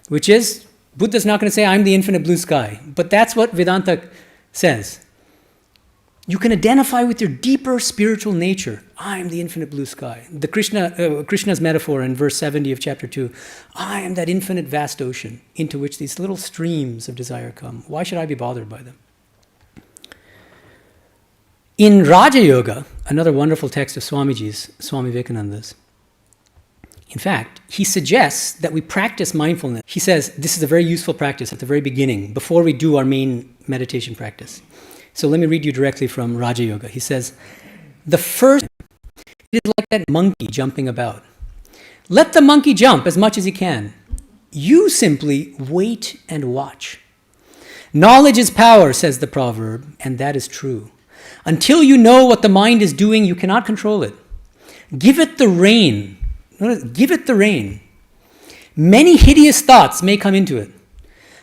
which is, Buddha's not going to say, I'm the infinite blue sky. But that's what Vedanta says. You can identify with your deeper spiritual nature. I am the infinite blue sky. The Krishna's metaphor in verse 70 of chapter 2. I am that infinite vast ocean into which these little streams of desire come. Why should I be bothered by them? In Raja Yoga, another wonderful text of Swamiji's, Swami Vivekananda's, in fact, he suggests that we practice mindfulness. He says this is a very useful practice at the very beginning, before we do our main meditation practice. So let me read you directly from Raja Yoga. He says, the first is like that monkey jumping about. Let the monkey jump as much as he can. You simply wait and watch. Knowledge is power, says the proverb, and that is true. Until you know what the mind is doing, you cannot control it. Give it the rein. Give it the rein. Many hideous thoughts may come into it.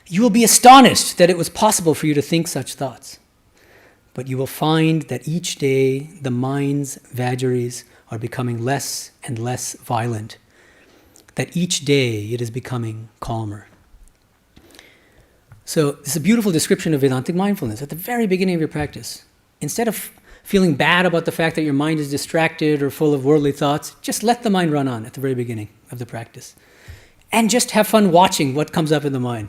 You will be astonished that it was possible for you to think such thoughts. But you will find that each day the mind's vagaries are becoming less and less violent. That each day it is becoming calmer. So this is a beautiful description of Vedantic mindfulness at the very beginning of your practice. Instead of feeling bad about the fact that your mind is distracted or full of worldly thoughts, just let the mind run on at the very beginning of the practice. And just have fun watching what comes up in the mind.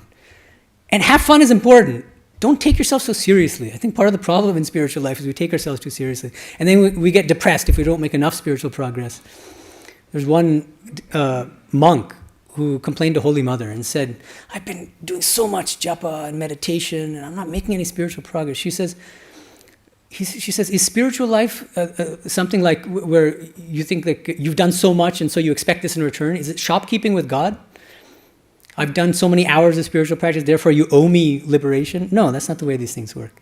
And have fun is important. Don't take yourself so seriously. I think part of the problem in spiritual life is we take ourselves too seriously. And then we get depressed if we don't make enough spiritual progress. There's one monk who complained to Holy Mother and said, I've been doing so much japa and meditation and I'm not making any spiritual progress. She says, is spiritual life something like where you think that you've done so much and so you expect this in return? Is it shopkeeping with God? I've done so many hours of spiritual practice, therefore you owe me liberation? No, that's not the way these things work.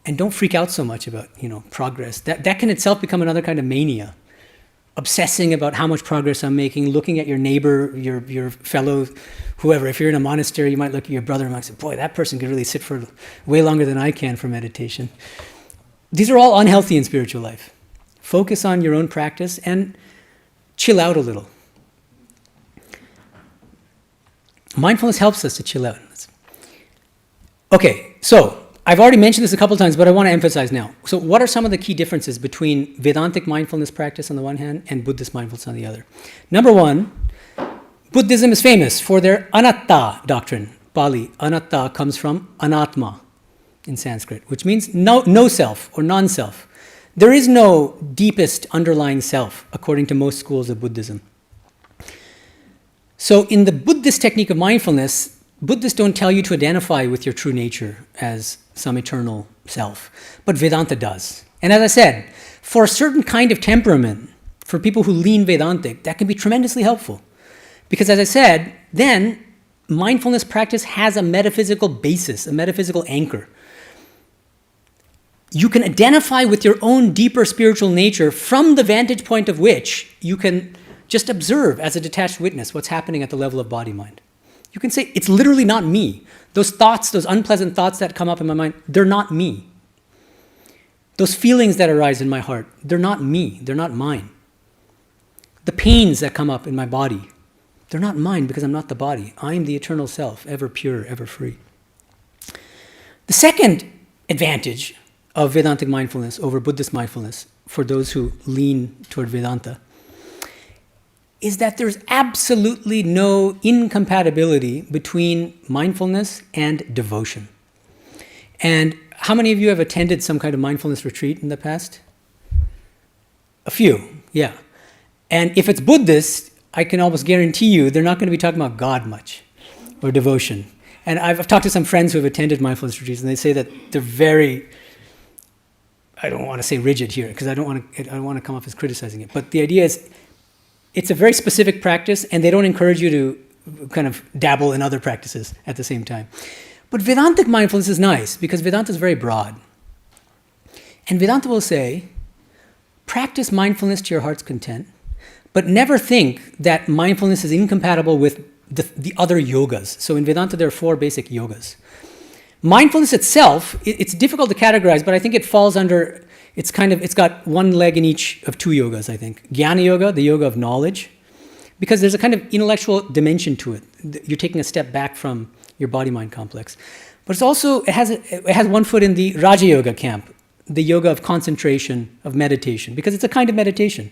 And don't freak out so much about, progress. That can itself become another kind of mania. Obsessing about how much progress I'm making, looking at your neighbor, your fellow, whoever. If you're in a monastery, you might look at your brother and might say, boy, that person could really sit for way longer than I can for meditation. These are all unhealthy in spiritual life. Focus on your own practice and chill out a little. Mindfulness helps us to chill out. Okay, so I've already mentioned this a couple times, but I want to emphasize now. So what are some of the key differences between Vedantic mindfulness practice on the one hand and Buddhist mindfulness on the other? Number one, Buddhism is famous for their anatta doctrine. Pali, anatta comes from anatma in Sanskrit, which means no self or non-self. There is no deepest underlying self, according to most schools of Buddhism. So in the Buddhist technique of mindfulness, Buddhists don't tell you to identify with your true nature as some eternal self, but Vedanta does. And as I said, for a certain kind of temperament, for people who lean Vedantic, that can be tremendously helpful. Because as I said, then mindfulness practice has a metaphysical basis, a metaphysical anchor. You can identify with your own deeper spiritual nature from the vantage point of which you can just observe as a detached witness what's happening at the level of body-mind. You can say, it's literally not me. Those thoughts, those unpleasant thoughts that come up in my mind, they're not me. Those feelings that arise in my heart, they're not me, they're not mine. The pains that come up in my body, they're not mine because I'm not the body. I am the eternal self, ever pure, ever free. The second advantage of Vedantic mindfulness over Buddhist mindfulness, for those who lean toward Vedanta, is that there's absolutely no incompatibility between mindfulness and devotion. And how many of you have attended some kind of mindfulness retreat in the past? A few, yeah. And if it's Buddhist, I can almost guarantee you they're not going to be talking about God much or devotion. And I've talked to some friends who have attended mindfulness retreats, and they say that they're very, I don't want to say rigid here, because I don't want to come off as criticizing it. But the idea is, it's a very specific practice, and they don't encourage you to kind of dabble in other practices at the same time. But Vedantic mindfulness is nice, because Vedanta is very broad. And Vedanta will say, practice mindfulness to your heart's content, but never think that mindfulness is incompatible with the other yogas. So in Vedanta, there are 4 basic yogas. Mindfulness itself, it's difficult to categorize, but I think it falls under, it's got one leg in each of 2 yogas, I think. Jnana yoga, the yoga of knowledge, because there's a kind of intellectual dimension to it. You're taking a step back from your body-mind complex. But it's also, it has one foot in the Raja Yoga camp, the yoga of concentration, of meditation, because it's a kind of meditation.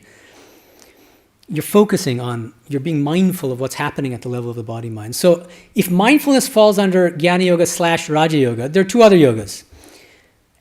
You're focusing on, you're being mindful of what's happening at the level of the body-mind. So if mindfulness falls under Jnana Yoga / Raja Yoga, there are 2 other yogas,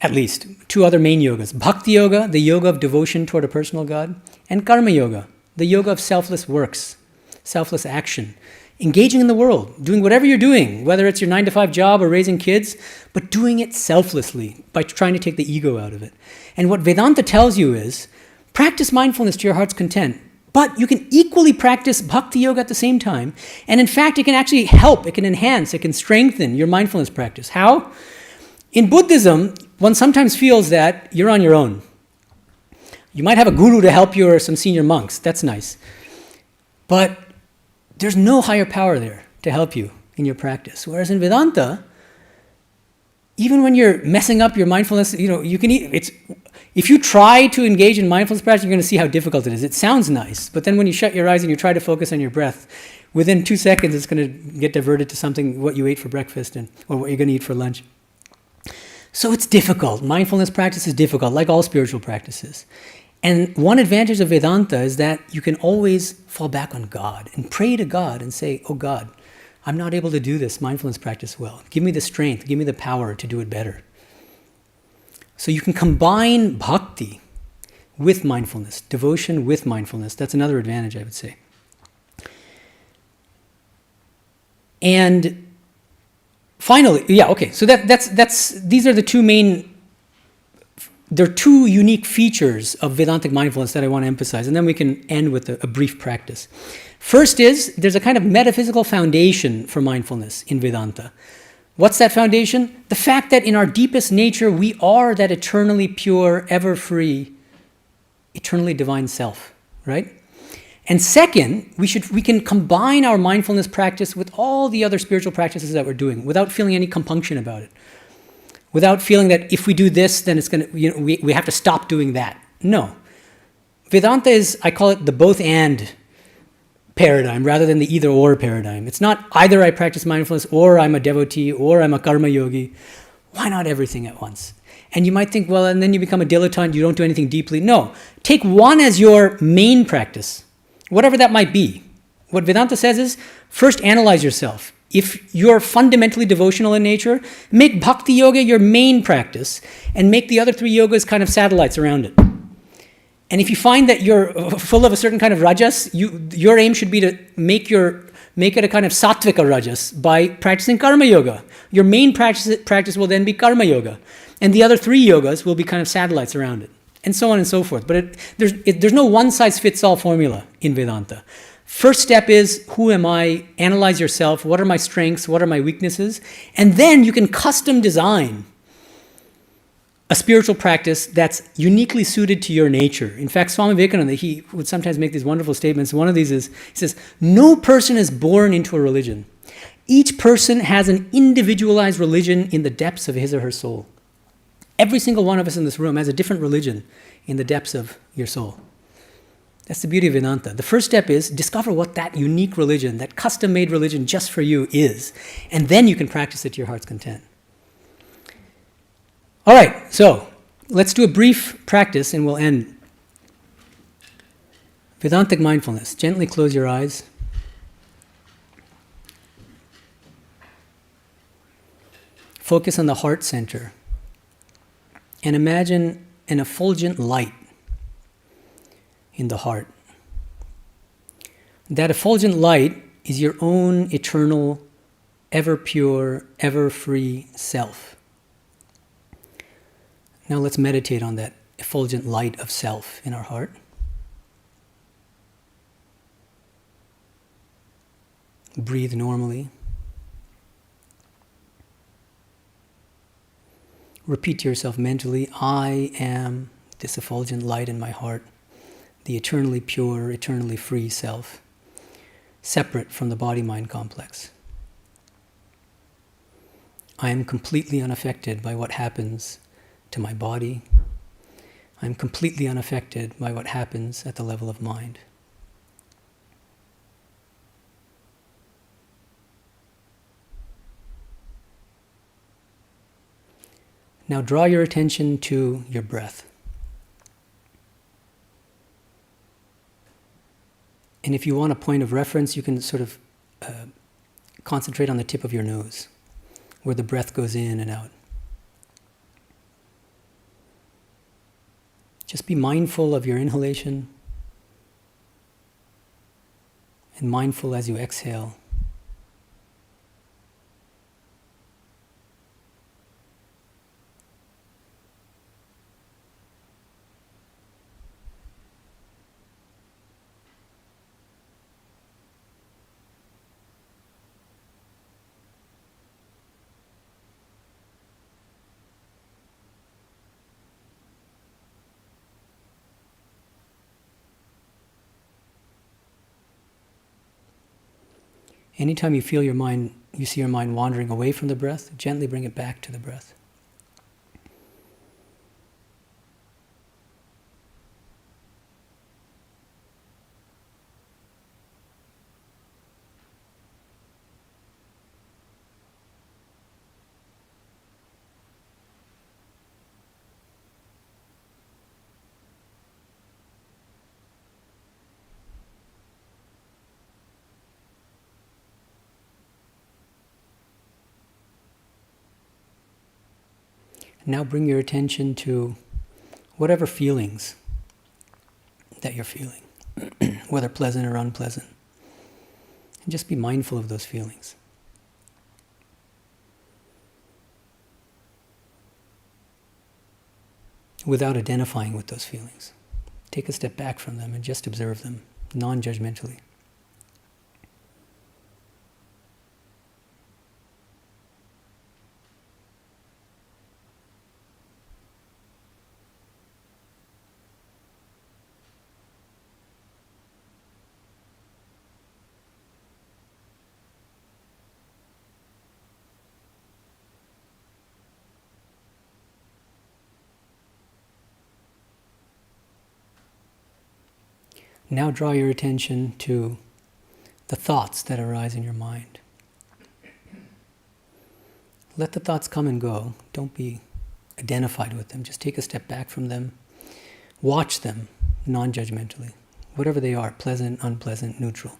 at least, 2 other main yogas. Bhakti Yoga, the yoga of devotion toward a personal God, and Karma Yoga, the yoga of selfless works, selfless action, engaging in the world, doing whatever you're doing, whether it's your 9-to-5 job or raising kids, but doing it selflessly by trying to take the ego out of it. And what Vedanta tells you is, practice mindfulness to your heart's content, but you can equally practice bhakti yoga at the same time. And in fact, it can actually help, it can enhance, it can strengthen your mindfulness practice. How? In Buddhism, one sometimes feels that you're on your own. You might have a guru to help you or some senior monks, that's nice. But there's no higher power there to help you in your practice. Whereas in Vedanta, even when you're messing up your mindfulness, you can if you try to engage in mindfulness practice, you're going to see how difficult it is. It sounds nice, but then when you shut your eyes and you try to focus on your breath, within 2 seconds it's going to get diverted to something, what you ate for breakfast or what you're going to eat for lunch. So it's difficult. Mindfulness practice is difficult, like all spiritual practices. And one advantage of Vedanta is that you can always fall back on God and pray to God and say, oh God, I'm not able to do this mindfulness practice well. Give me the strength, give me the power to do it better. So you can combine bhakti with mindfulness, devotion with mindfulness. That's another advantage, I would say. And finally, so these are the 2 main, there are 2 unique features of Vedantic mindfulness that I want to emphasize, and then we can end with a brief practice. First is, there's a kind of metaphysical foundation for mindfulness in Vedanta. What's that foundation? The fact that in our deepest nature, we are that eternally pure, ever free, eternally divine self, right? And second, we can combine our mindfulness practice with all the other spiritual practices that we're doing without feeling any compunction about it. Without feeling that if we do this, then it's going to, we have to stop doing that. No. Vedanta is, I call it the both and paradigm rather than the either or paradigm. It's not either I practice mindfulness or I'm a devotee or I'm a karma yogi. Why not everything at once? And you might think, well, and then you become a dilettante, you don't do anything deeply. No. Take one as your main practice, whatever that might be. What Vedanta says is, first analyze yourself. If you're fundamentally devotional in nature, make bhakti yoga your main practice and make the other 3 yogas kind of satellites around it. And if you find that you're full of a certain kind of rajas, your aim should be to make it a kind of sattvika rajas by practicing karma yoga. Your main practice will then be karma yoga. And the other 3 yogas will be kind of satellites around it. And so on and so forth. But there's no one-size-fits-all formula in Vedanta. First step is, who am I? Analyze yourself. What are my strengths? What are my weaknesses? And then you can custom design a spiritual practice that's uniquely suited to your nature. In fact, Swami Medhananda, he would sometimes make these wonderful statements. One of these is, he says, no person is born into a religion. Each person has an individualized religion in the depths of his or her soul. Every single one of us in this room has a different religion in the depths of your soul. That's the beauty of Vedanta. The first step is discover what that unique religion, that custom-made religion just for you is, and then you can practice it to your heart's content. All right, so let's do a brief practice and we'll end. Vedantic mindfulness. Gently close your eyes. Focus on the heart center. And imagine an effulgent light in the heart. That effulgent light is your own eternal, ever pure, ever free self. Now let's meditate on that effulgent light of self in our heart. Breathe normally. Repeat to yourself mentally, I am this effulgent light in my heart, the eternally pure, eternally free self, separate from the body-mind complex. I am completely unaffected by what happens to my body. I am completely unaffected by what happens at the level of mind. Now draw your attention to your breath. And if you want a point of reference, you can sort of concentrate on the tip of your nose, where the breath goes in and out. Just be mindful of your inhalation and mindful as you exhale. Anytime you feel your mind, you see your mind wandering away from the breath, gently bring it back to the breath. Now bring your attention to whatever feelings that you're feeling, whether pleasant or unpleasant. And just be mindful of those feelings. Without identifying with those feelings. Take a step back from them and just observe them, non-judgmentally. Now draw your attention to the thoughts that arise in your mind. Let the thoughts come and go. Don't be identified with them. Just take a step back from them. Watch them non-judgmentally, whatever they are, pleasant, unpleasant, neutral.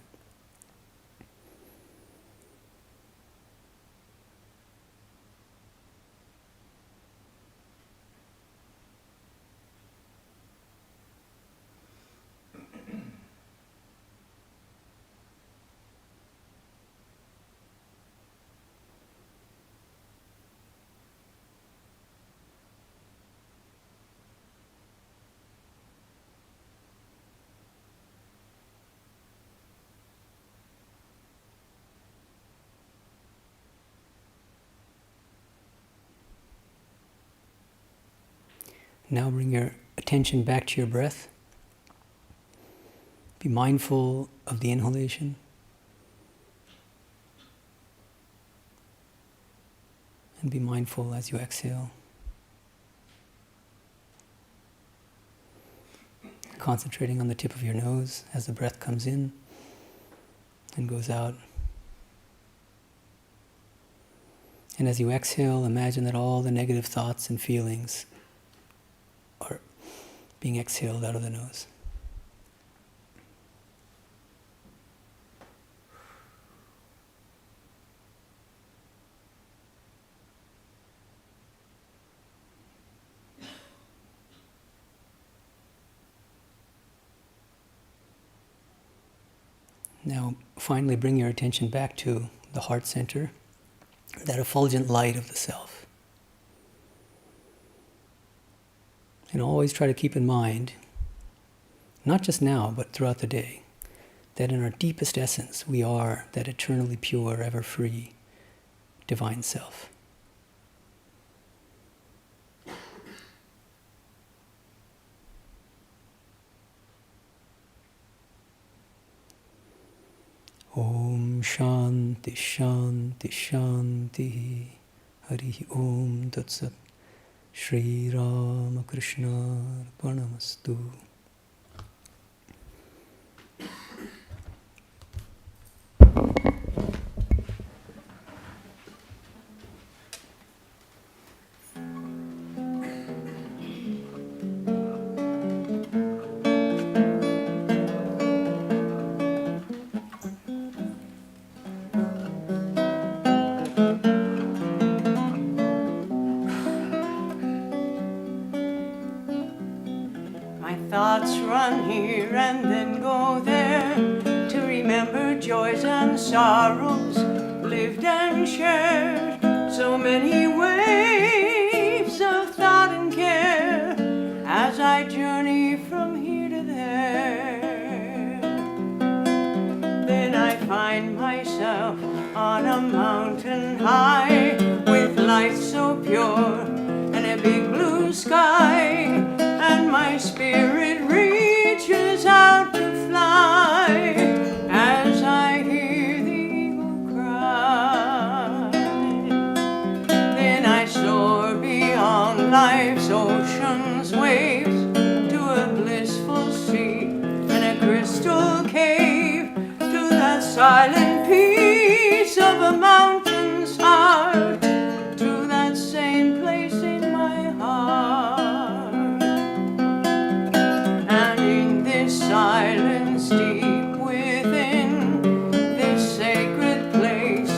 Now bring your attention back to your breath. Be mindful of the inhalation. And be mindful as you exhale. Concentrating on the tip of your nose as the breath comes in and goes out. And as you exhale, imagine that all the negative thoughts and feelings are being exhaled out of the nose. Now, finally, bring your attention back to the heart center, that effulgent light of the self. And always try to keep in mind, not just now, but throughout the day, that in our deepest essence, we are that eternally pure, ever free, divine self. Om Shanti Shanti Shanti Hari Om Tat Sat Shri Ramakrishna Arpanamastu. Thoughts run here and then go there to remember joys and sorrows lived and shared. So many waves of thought and care as I journey from here to there. Then I find myself on a mountain high with light so pure and a big blue sky. And my spirit reaches out to fly as I hear the eagle cry. Then I soar beyond life's ocean's waves to a blissful sea and a crystal cave, to the silent peace of a mountain's heart, to that same place in my heart. Silence deep within this sacred place,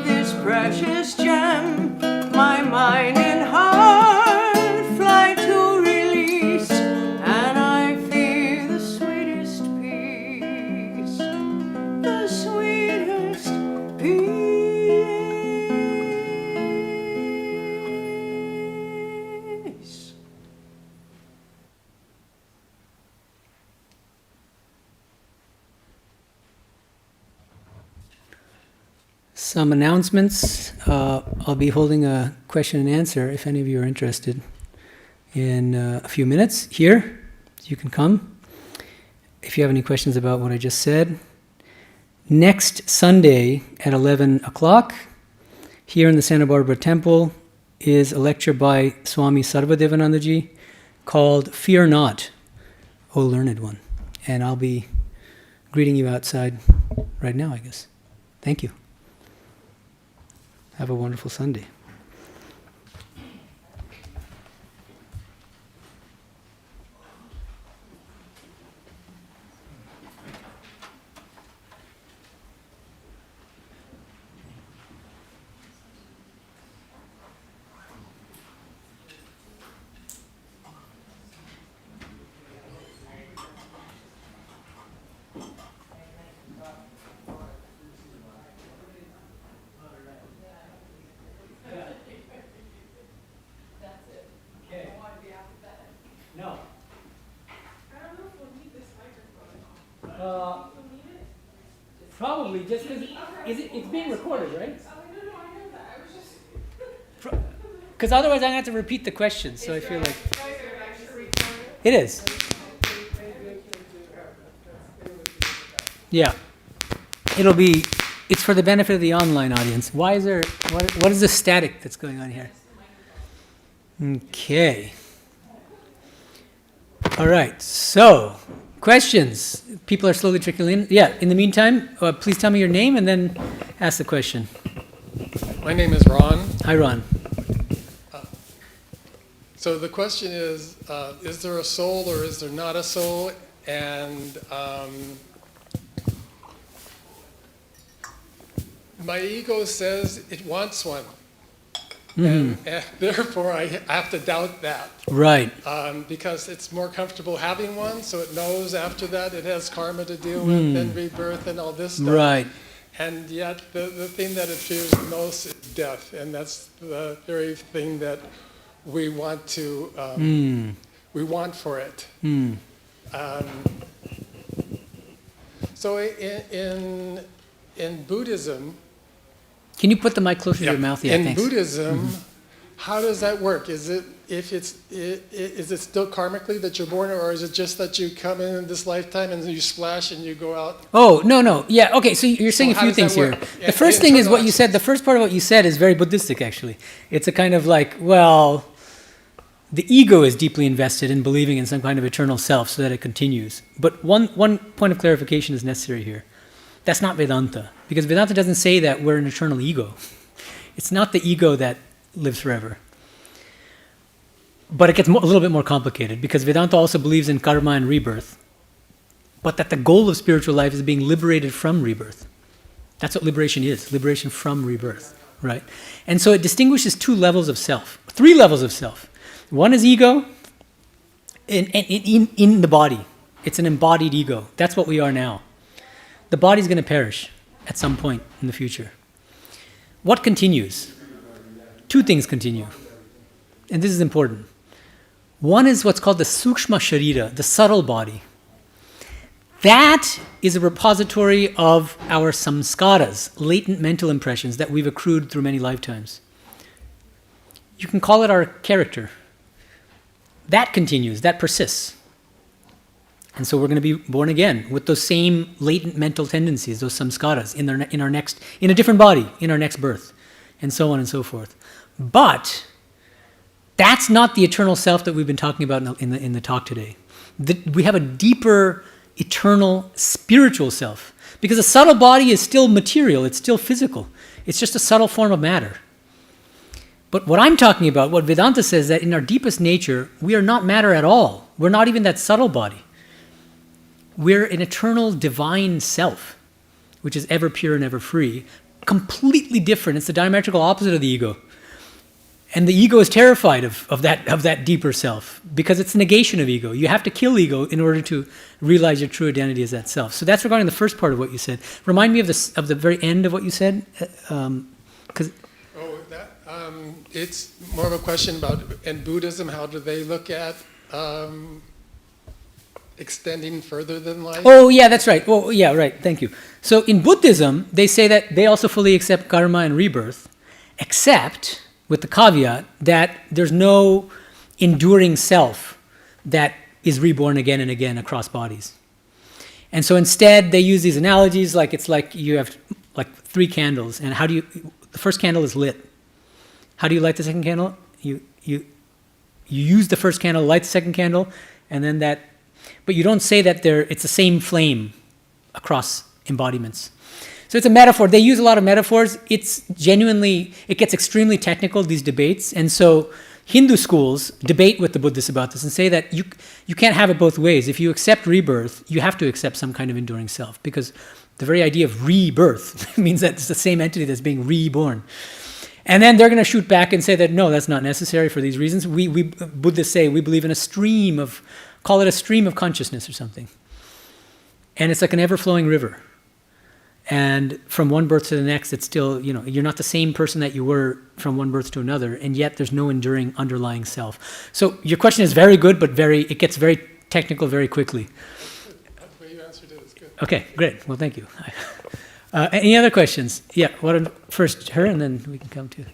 this precious gem, my mind and heart fly to release, and I feel the sweetest peace, the sweetest peace. Some announcements. I'll be holding a question and answer if any of you are interested in a few minutes here. You can come if you have any questions about what I just said. Next Sunday at 11 o'clock here in the Santa Barbara Temple is a lecture by Swami Medhananda called Fear Not, O Learned One. And I'll be greeting you outside right now, I guess. Thank you. Have a wonderful Sunday. No. I don't know if we'll need this microphone. Probably just because it's being recorded, right? No, I know that. I was just. Because otherwise I'm going to have to repeat the question, so I feel like... Guys are actually recording. It is. Yeah. It's for the benefit of the online audience. Why is there, what is the static that's going on here? Okay. All right, so, questions. People are slowly trickling in. Yeah, in the meantime, please tell me your name and then ask the question. My name is Ron. Hi, Ron. So the question is there a soul or is there not a soul? And my ego says it wants one. And therefore I have to doubt that. Right. Because it's more comfortable having one, so it knows after that it has karma to deal with and rebirth and all this stuff. Right. And yet the thing that it fears the most is death, and that's the very thing that we want to, we want for it. So in Buddhism, Can you put the mic closer to your mouth? Yeah, in thanks. Buddhism, how does that work? Is it still karmically that you're born, or is it just that you come in this lifetime and you splash and you go out? Oh, no. Yeah, okay, so you're saying a few things here. The first thing is what you said, the first part of what you said is very Buddhistic, actually. It's a kind of like, well, the ego is deeply invested in believing in some kind of eternal self so that it continues. But one point of clarification is necessary here. That's not Vedanta, because Vedanta doesn't say that we're an eternal ego. It's not the ego that lives forever. But it gets a little bit more complicated, because Vedanta also believes in karma and rebirth, but that the goal of spiritual life is being liberated from rebirth. That's what liberation is, liberation from rebirth, right? And so it distinguishes two levels of self, three levels of self. One is ego in the body. It's an embodied ego. That's what we are now. The body's going to perish at some point in the future. What continues? Two things continue. And this is important. One is what's called the sukshma sharira, the subtle body. That is a repository of our samskaras, latent mental impressions that we've accrued through many lifetimes. You can call it our character. That continues, that persists. And so we're going to be born again with those same latent mental tendencies, those samskaras, in a different body, in our next birth, and so on and so forth. But that's not the eternal self that we've been talking about in the talk today. We have a deeper, eternal, spiritual self. Because a subtle body is still material, it's still physical. It's just a subtle form of matter. But what I'm talking about, what Vedanta says, that in our deepest nature, we are not matter at all. We're not even that subtle body. We're an eternal divine self, which is ever pure and ever free, completely different. It's the diametrical opposite of the ego. And the ego is terrified of that deeper self, because it's the negation of ego. You have to kill ego in order to realize your true identity as that self. So that's regarding the first part of what you said. Remind me of the very end of what you said. It's more of a question about, in Buddhism, how do they look at extending further than life? Oh, yeah, that's right. Oh, yeah, right. Thank you. So in Buddhism, they say that they also fully accept karma and rebirth, except with the caveat that there's no enduring self that is reborn again and again across bodies. And so instead, they use these analogies, like it's like you have like 3 candles, and the first candle is lit. How do you light the second candle? You use the first candle, light the second candle, and then but you don't say that it's the same flame across embodiments. So it's a metaphor. They use a lot of metaphors. It gets extremely technical, these debates. And so Hindu schools debate with the Buddhists about this and say that you can't have it both ways. If you accept rebirth, you have to accept some kind of enduring self, because the very idea of rebirth means that it's the same entity that's being reborn. And then they're going to shoot back and say that, no, that's not necessary for these reasons. We Buddhists say we believe in call it a stream of consciousness or something. And it's like an ever-flowing river. And from one birth to the next, it's still, you're not the same person that you were from one birth to another, and yet there's no enduring underlying self. So your question is very good, but it gets very technical very quickly. The way you answered it is good. Okay, great. Well, thank you. Any other questions? Yeah, first her, and then we can come to.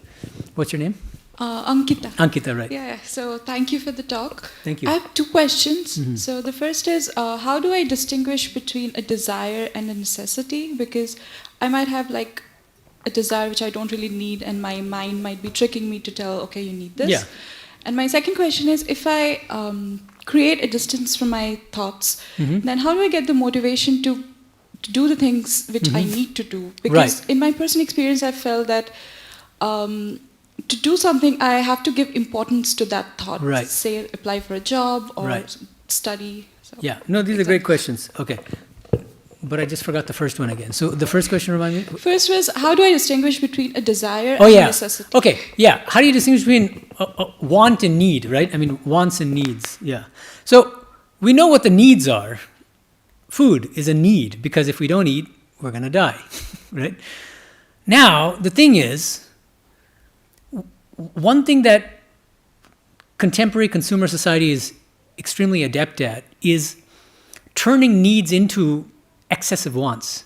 What's your name? Ankita. Ankita, right. Yeah, so thank you for the talk. Thank you. I have 2 questions. Mm-hmm. So the first is, how do I distinguish between a desire and a necessity? Because I might have like a desire which I don't really need, and my mind might be tricking me to tell, okay, you need this. Yeah. And my second question is, if I create a distance from my thoughts, then how do I get the motivation to to do the things which I need to do. Because Right. in my personal experience, I felt that to do something, I have to give importance to that thought. Right. Say, apply for a job or Right. study. So, Yeah, no, these are great questions. Okay. But I just forgot the first one again. So the first question, remind me? First was, how do I distinguish between a desire Oh, and yeah. a necessity? Okay, yeah. How do you distinguish between want and need, right? I mean, wants and needs, yeah. So we know what the needs are. Food is a need, because if we don't eat, we're going to die, right? Now, the thing is, one thing that contemporary consumer society is extremely adept at is turning needs into excessive wants.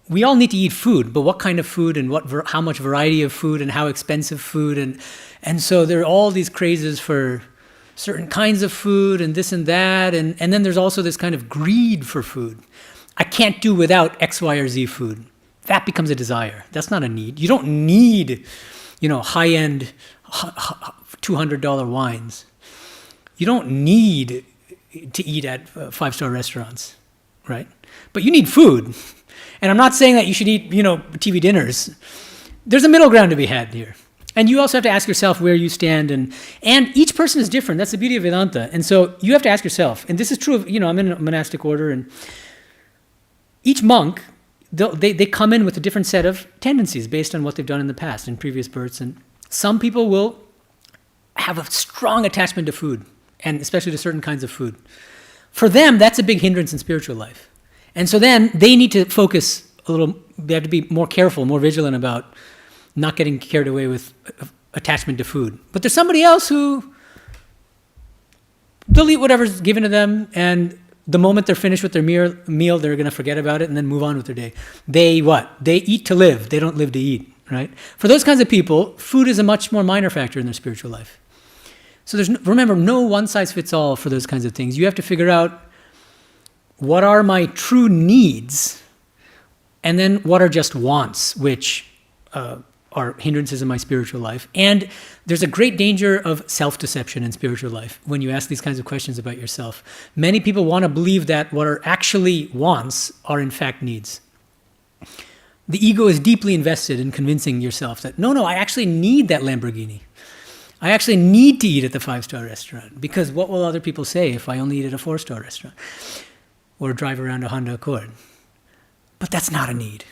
We all need to eat food, but what kind of food and how much variety of food and how expensive food, and so there are all these crazes for certain kinds of food and this and that, and then there's also this kind of greed for food. I can't do without X, Y, or Z food. That becomes a desire. That's not a need. You don't need, high-end $200 wines. You don't need to eat at five-star restaurants, right? But you need food. And I'm not saying that you should eat, TV dinners. There's a middle ground to be had here. And you also have to ask yourself where you stand, and each person is different. That's the beauty of Vedanta. And so you have to ask yourself, and this is true of, I'm in a monastic order, and each monk, they come in with a different set of tendencies based on what they've done in the past, in previous births. And some people will have a strong attachment to food, and especially to certain kinds of food. For them, that's a big hindrance in spiritual life. And so then they need to focus a little, they have to be more careful, more vigilant about not getting carried away with attachment to food. But there's somebody else who, they'll eat whatever's given to them, and the moment they're finished with their meal, they're going to forget about it and then move on with their day. They what? They eat to live. They don't live to eat, right? For those kinds of people, food is a much more minor factor in their spiritual life. So remember, no one-size-fits-all for those kinds of things. You have to figure out what are my true needs, and then what are just wants, which are hindrances in my spiritual life. And there's a great danger of self-deception in spiritual life when you ask these kinds of questions about yourself. Many people want to believe that what are actually wants are in fact needs. The ego is deeply invested in convincing yourself that, no, I actually need that Lamborghini. I actually need to eat at the 5-star restaurant, because what will other people say if I only eat at a 4-star restaurant or drive around a Honda Accord? But that's not a need.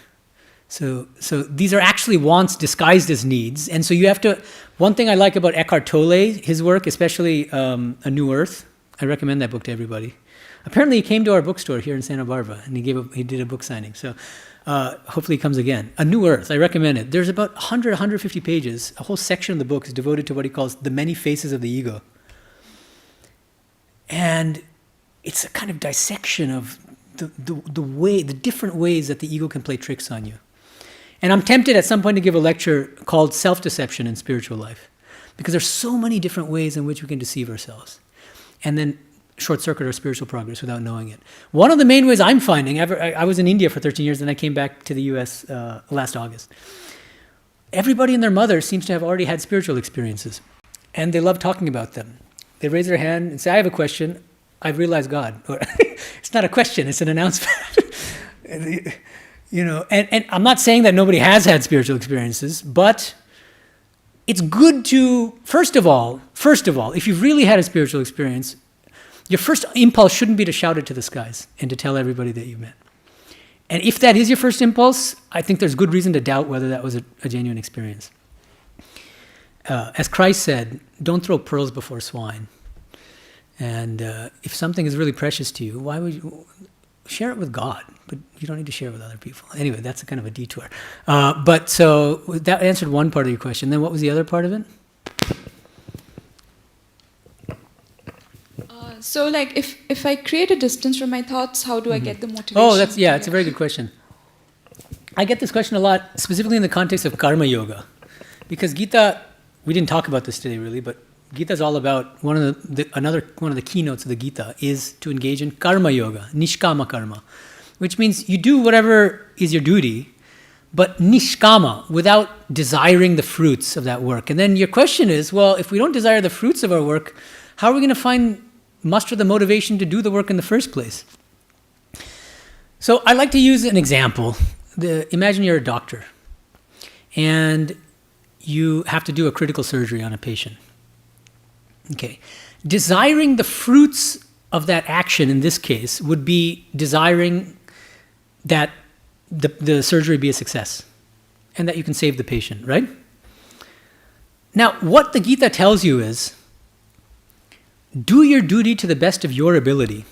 So these are actually wants disguised as needs. And so you have to, one thing I like about Eckhart Tolle, his work, especially A New Earth, I recommend that book to everybody. Apparently he came to our bookstore here in Santa Barbara, and he did a book signing. So hopefully he comes again. A New Earth, I recommend it. There's about 100, 150 pages. A whole section of the book is devoted to what he calls the many faces of the ego. And it's a kind of dissection of the different ways that the ego can play tricks on you. And I'm tempted at some point to give a lecture called Self-Deception in Spiritual Life, because there's so many different ways in which we can deceive ourselves and then short-circuit our spiritual progress without knowing it. One of the main ways I'm finding, I was in India for 13 years, and I came back to the US last August. Everybody and their mother seems to have already had spiritual experiences, and they love talking about them. They raise their hand and say, I have a question. I've realized God. It's not a question, it's an announcement. And I'm not saying that nobody has had spiritual experiences, but it's good to, first of all, if you've really had a spiritual experience, your first impulse shouldn't be to shout it to the skies and to tell everybody that you've met. And if that is your first impulse, I think there's good reason to doubt whether that was a genuine experience. As Christ said, don't throw pearls before swine. And if something is really precious to you, why would you share it with God? But you don't need to share it with other people. Anyway, that's a kind of a detour. But so that answered one part of your question. Then what was the other part of it? So like if I create a distance from my thoughts, how do I get the motivation? Oh, it's a very good question. I get this question a lot, specifically in the context of karma yoga. Because Gita, we didn't talk about this today really, but Gita is all about, one of the keynotes of the Gita is to engage in karma yoga, nishkama karma, which means you do whatever is your duty, but nishkama, without desiring the fruits of that work. And then your question is, well, if we don't desire the fruits of our work, how are we going to muster the motivation to do the work in the first place? So I like to use an example. Imagine you're a doctor and you have to do a critical surgery on a patient. Okay. Desiring the fruits of that action in this case would be desiring that the surgery be a success and that you can save the patient, right? Now, what the Gita tells you is, do your duty to the best of your ability,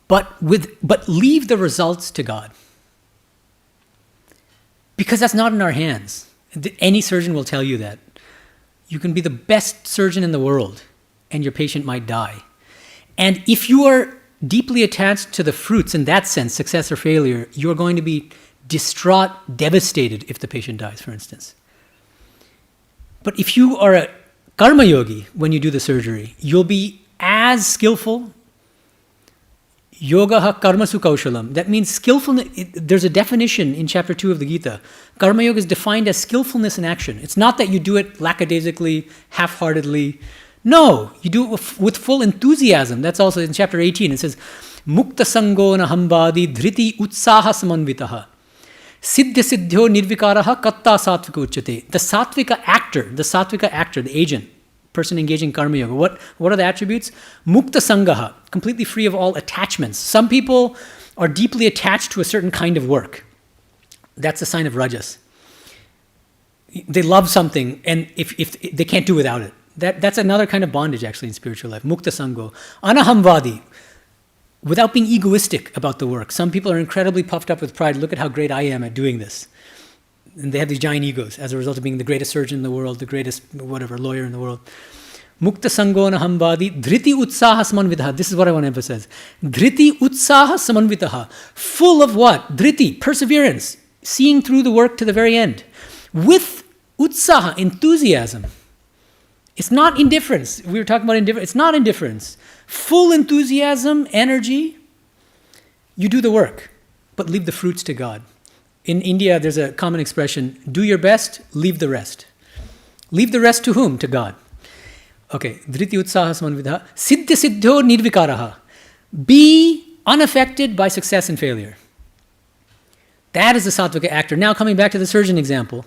but leave the results to God. Because that's not in our hands. Any surgeon will tell you that. You can be the best surgeon in the world, and your patient might die. And if you are deeply attached to the fruits in that sense, success or failure, you're going to be distraught, devastated if the patient dies, for instance. But if you are a karma yogi when you do the surgery, you'll be as skillful. Yoga karmasu kaushalam. That means skillfulness. There's a definition in chapter 2 of the Gita. Karma yoga is defined as skillfulness in action. It's not that you do it lackadaisically, half-heartedly. No, you do it with full enthusiasm. That's also in chapter 18. It says, Mukta sango na hambadi dhriti utsaha samanvitaha. Siddhya siddhyo nirvikaraha katta sattvika uchyate. The sattvika actor, the agent, person engaging in karma yoga. What are the attributes? Mukta sangaha, completely free of all attachments. Some people are deeply attached to a certain kind of work. That's a sign of rajas. They love something, and if they can't do without it. That's another kind of bondage actually in spiritual life. Mukta sango. Anahamvadi, without being egoistic about the work. Some people are incredibly puffed up with pride. Look at how great I am at doing this. And they have these giant egos as a result of being the greatest surgeon in the world, the greatest lawyer in the world. Mukta sango nahambadi dhriti utsaha samanvitaha. This is what I want to emphasize. Dhriti utsaha samanvitaha. Full of what? Dhriti, perseverance. Seeing through the work to the very end. With utsaha, enthusiasm. It's not indifference. We were talking about indifference. It's not indifference. Full enthusiasm, energy. You do the work, but leave the fruits to God. In India, there's a common expression, do your best, leave the rest. Leave the rest to whom? To God. Okay, dhriti utsaha samanvidha. Siddhya siddhyo nirvikaraha. Be unaffected by success and failure. That is the sattvika actor. Now coming back to the surgeon example.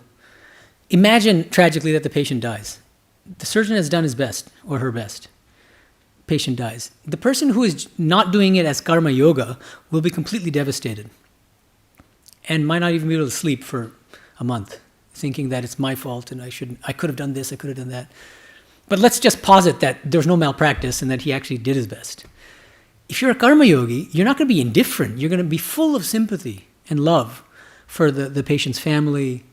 Imagine tragically that the patient dies. The surgeon has done his best or her best. Patient dies. The person who is not doing it as karma yoga will be completely devastated and might not even be able to sleep for a month, thinking that it's my fault and I could have done this, I could have done that. But let's just posit that there's no malpractice and that he actually did his best. If you're a karma yogi, you're not going to be indifferent. You're going to be full of sympathy and love for the patient's family,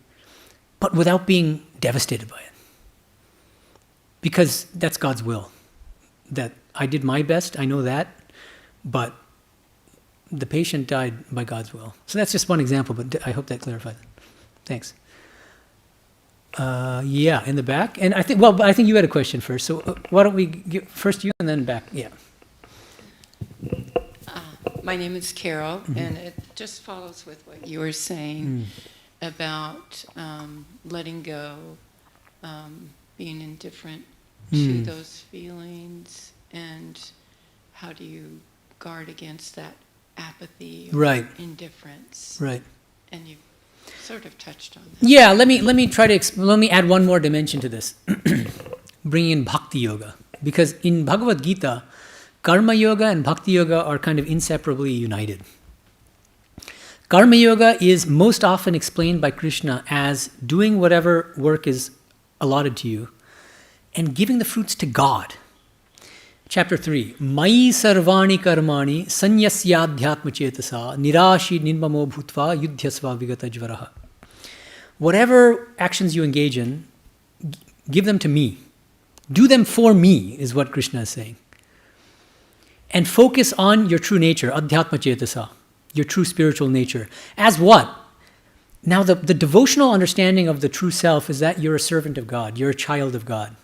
but without being devastated by it. Because that's God's will. That I did my best, I know that, but the patient died by God's will. So that's just one example, but I hope that clarifies it. Thanks. Yeah, in the back. And I think you had a question first, so why don't we give first you and then back. Yeah. My name is Carol, and it just follows with what you were saying about letting go, being indifferent to those feelings, and how do you guard against that apathy or indifference? Right. And you sort of touched on that. Yeah, let me add one more dimension to this. Bringing in bhakti yoga, because in Bhagavad Gita, karma yoga and bhakti yoga are kind of inseparably united. Karma yoga is most often explained by Krishna as doing whatever work is allotted to you and giving the fruits to God. Chapter 3, Mai sarvani karmani sanyasyadhyatma chetasa nirashi nirmamo bhutva yudhyasva vigata jvaraha. Whatever actions you engage in, give them to me. Do them for me, is what Krishna is saying. And focus on your true nature, adhyatma chetasa, your true spiritual nature. As what? Now the devotional understanding of the true self is that you're a servant of God, you're a child of God.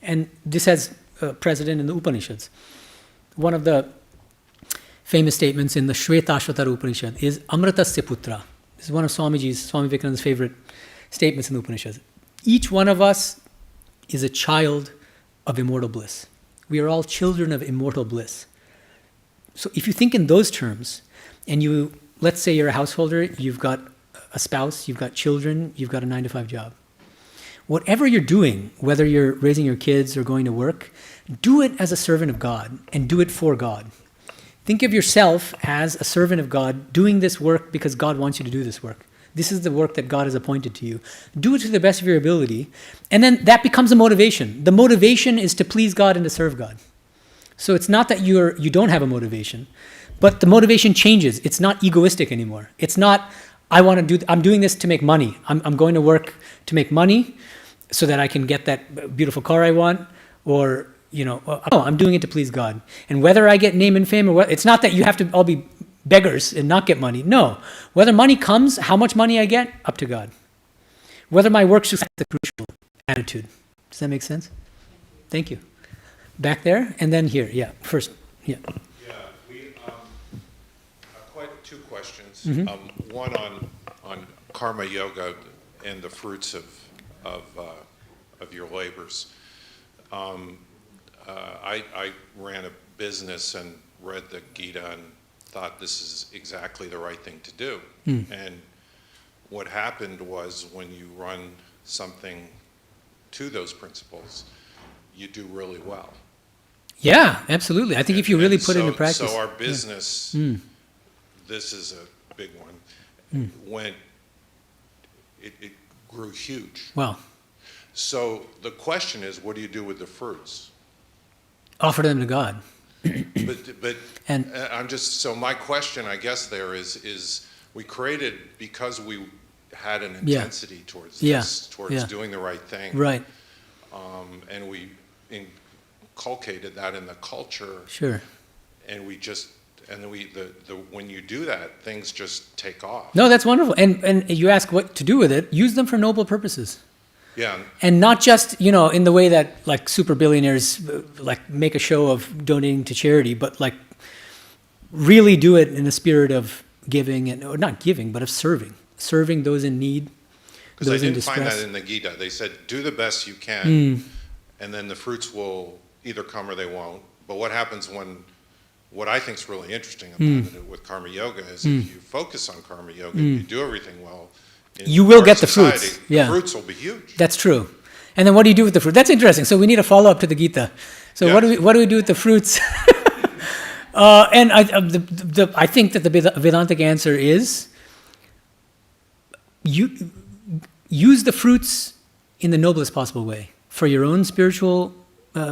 And this has precedent in the Upanishads. One of the famous statements in the Shvetashvatara Upanishad is Amritasya Putra. This is one of Swami Vivekananda's favorite statements in the Upanishads. Each one of us is a child of immortal bliss. We are all children of immortal bliss. So if you think in those terms, and let's say you're a householder, you've got a spouse, you've got children, you've got a 9-to-5 job. Whatever you're doing, whether you're raising your kids or going to work, do it as a servant of God and do it for God. Think of yourself as a servant of God doing this work because God wants you to do this work. This is the work that God has appointed to you. Do it to the best of your ability, and then that becomes a motivation. The motivation is to please God and to serve God. So it's not that you don't have a motivation, but the motivation changes. It's not egoistic anymore. It's not, I'm doing this to make money. I'm going to work to make money so that I can get that beautiful car I want, or no, I'm doing it to please God. And whether I get name and fame or what, it's not that you have to all be beggars and not get money. No. Whether money comes, how much money I get, up to God. Whether my work's just the crucial attitude. Does that make sense? Thank you. Back there, and then here. Yeah, first. Yeah. Yeah, we quite two questions. Mm-hmm. One on karma yoga and the fruits of your labors. I ran a business and read the Gita and thought this is exactly the right thing to do. And what happened was when you run something to those principles, you do really well. Yeah, absolutely. I think if you really put it into practice. So our business, this is a big one, it grew huge. Wow. So the question is, what do you do with the fruits? Offer them to God. But And so my question, I guess, there is we created, because we had an intensity towards this, towards doing the right thing. Right. And we inculcated that in the culture. Sure. And when you do that, things just take off. No, that's wonderful. And you ask what to do with it, use them for noble purposes. Yeah. And not just, in the way that like super billionaires make a show of donating to charity, but like really do it in the spirit of giving, or not giving, but of serving those in need, Because I those in didn't find distress. that in the Gita. They said, do the best you can, and then the fruits will either come or they won't. But what happens what I think is really interesting about it with karma yoga is if you focus on karma yoga, you do everything well, in You will our get the society, fruits. Yeah. The fruits will be huge. That's true. And then what do you do with the fruit? That's interesting. So we need a follow-up to the Gita. So Yeah. what do we do with the fruits? And I think that the Vedantic answer is you use the fruits in the noblest possible way for your own spiritual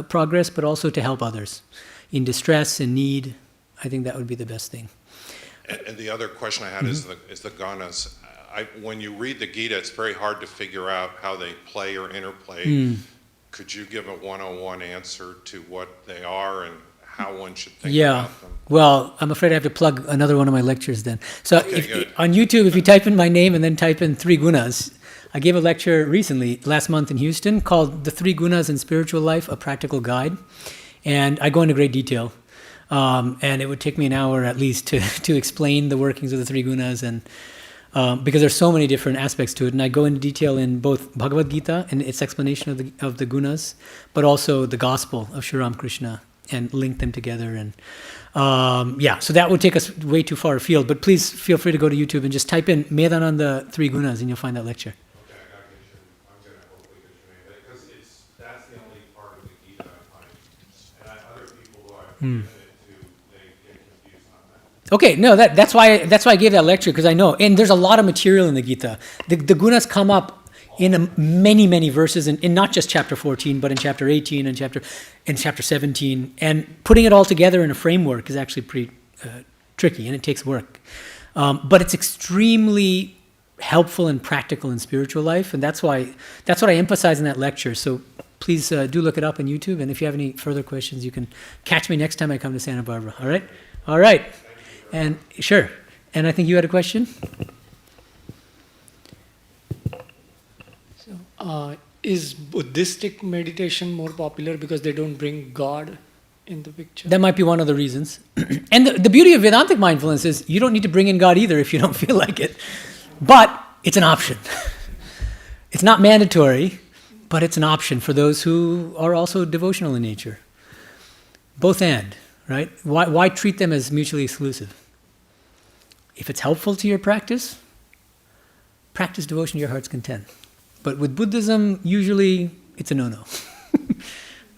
progress, but also to help others in distress and need. I think that would be the best thing. And the other question I had is the ganas. When you read the Gita, it's very hard to figure out how they play or interplay. Could you give a 101 answer to what they are and how one should think about them? Well, I'm afraid I have to plug another one of my lectures then. So Good. on YouTube, if you type in my name and then type in 3 gunas, I gave a lecture recently, last month in Houston, called The 3 Gunas in Spiritual Life, A Practical Guide. And I go into great detail. And it would take me an hour at least to explain the workings of the 3 gunas, and because there's so many different aspects to it. And I go into detail in both Bhagavad Gita and its explanation of the gunas, but also the Gospel of Sri Ramakrishna, and link them together. And so that would take us way too far afield. But please feel free to go to YouTube and just type in Medhananda 3 gunas, and you'll find that lecture. Okay, I'm going to hopefully get your name, because that's the only part of the Gita I find, and other people who I've given it to, they get confused on that. Okay, no, that's why I gave that lecture, because I know, and there's a lot of material in the Gita. The gunas come up in many verses, in not just chapter 14, but in chapter 18 and chapter 17, and putting it all together in a framework is actually pretty tricky, and it takes work. But it's extremely helpful and practical in spiritual life, and that's what I emphasize in that lecture. So please do look it up on YouTube, and if you have any further questions, you can catch me next time I come to Santa Barbara. All right. And sure. And I think you had a question? Is Buddhistic meditation more popular because they don't bring God in the picture? That might be one of the reasons. And the beauty of Vedantic mindfulness is you don't need to bring in God either if you don't feel like it. But it's an option. It's not mandatory, but it's an option for those who are also devotional in nature. Both and, right? Why treat them as mutually exclusive? If it's helpful to your practice, practice devotion to your heart's content. But with Buddhism, usually it's a no-no.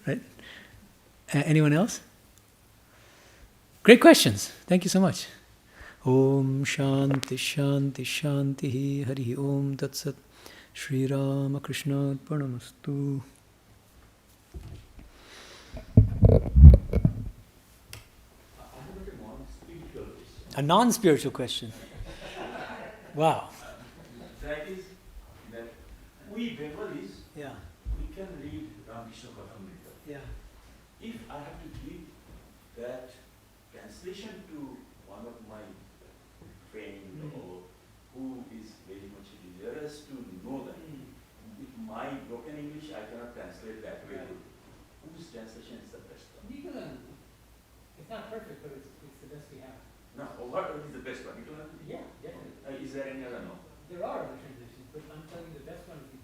Right? Anyone else? Great questions. Thank you so much. Om Shanti Shanti Shanti Hari Om Tat Sat Shri Ramakrishna Parnamastu. A non-spiritual question. Wow. That is that we Bengalis, Yeah. we can read Ramakrishna Kathamrita. Yeah. If I have to give that translation to one of my friend or who is very much desirous to know that, with my broken English, I cannot translate that way. Right. Whose translation is the best one? It's not perfect, but it's the best we have. No, what is the best one? Yeah, definitely. Is there any other? No. There are other transitions, but I'm telling you the best one is the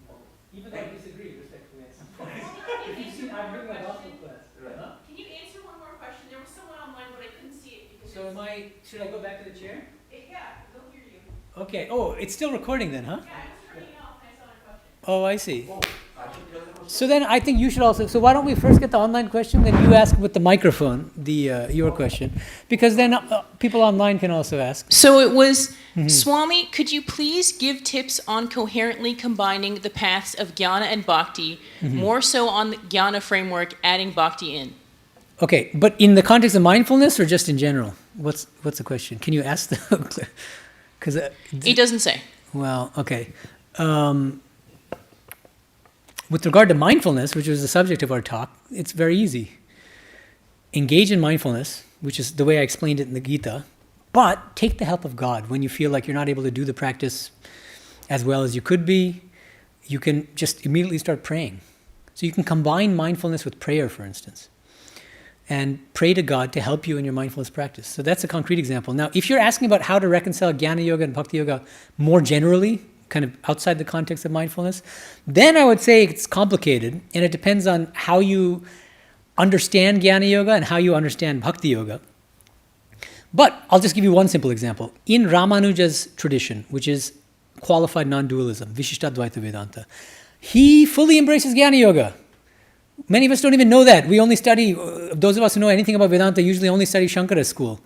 even though I disagree respectfully at some points. If you've seen, I'm doing a gospel class. Right. Huh? Can you answer one more question? There was someone online, but I couldn't see it because So should I go back to the chair? yeah, they'll hear you. Okay. Oh, it's still recording then, huh? Yeah, I was turning it off and I saw a question. Oh, I see. Oh, I should tell the question. So then I think you should also, so why don't we first get the online question, then you ask with the microphone, your question, because then people online can also ask. So it was, Swami, could you please give tips on coherently combining the paths of jnana and bhakti, more so on the jnana framework, adding bhakti in? Okay, but in the context of mindfulness or just in general? What's the question? Can you ask the, because It doesn't say. well, okay. With regard to mindfulness, which was the subject of our talk, it's very easy. Engage in mindfulness, which is the way I explained it in the Gita, but take the help of God. When you feel like you're not able to do the practice as well as you could be, you can just immediately start praying. So you can combine mindfulness with prayer, for instance, and pray to God to help you in your mindfulness practice. So that's a concrete example. Now, if you're asking about how to reconcile Jnana Yoga and Bhakti Yoga more generally, kind of outside the context of mindfulness, then I would say it's complicated, and it depends on how you understand Jnana Yoga and how you understand Bhakti Yoga. But I'll just give you one simple example. In Ramanuja's tradition, which is qualified non-dualism, Vishishtadvaita Vedanta, he fully embraces Jnana Yoga. Many of us don't even know that. We only study, those of us who know anything about Vedanta usually only study Shankara's school.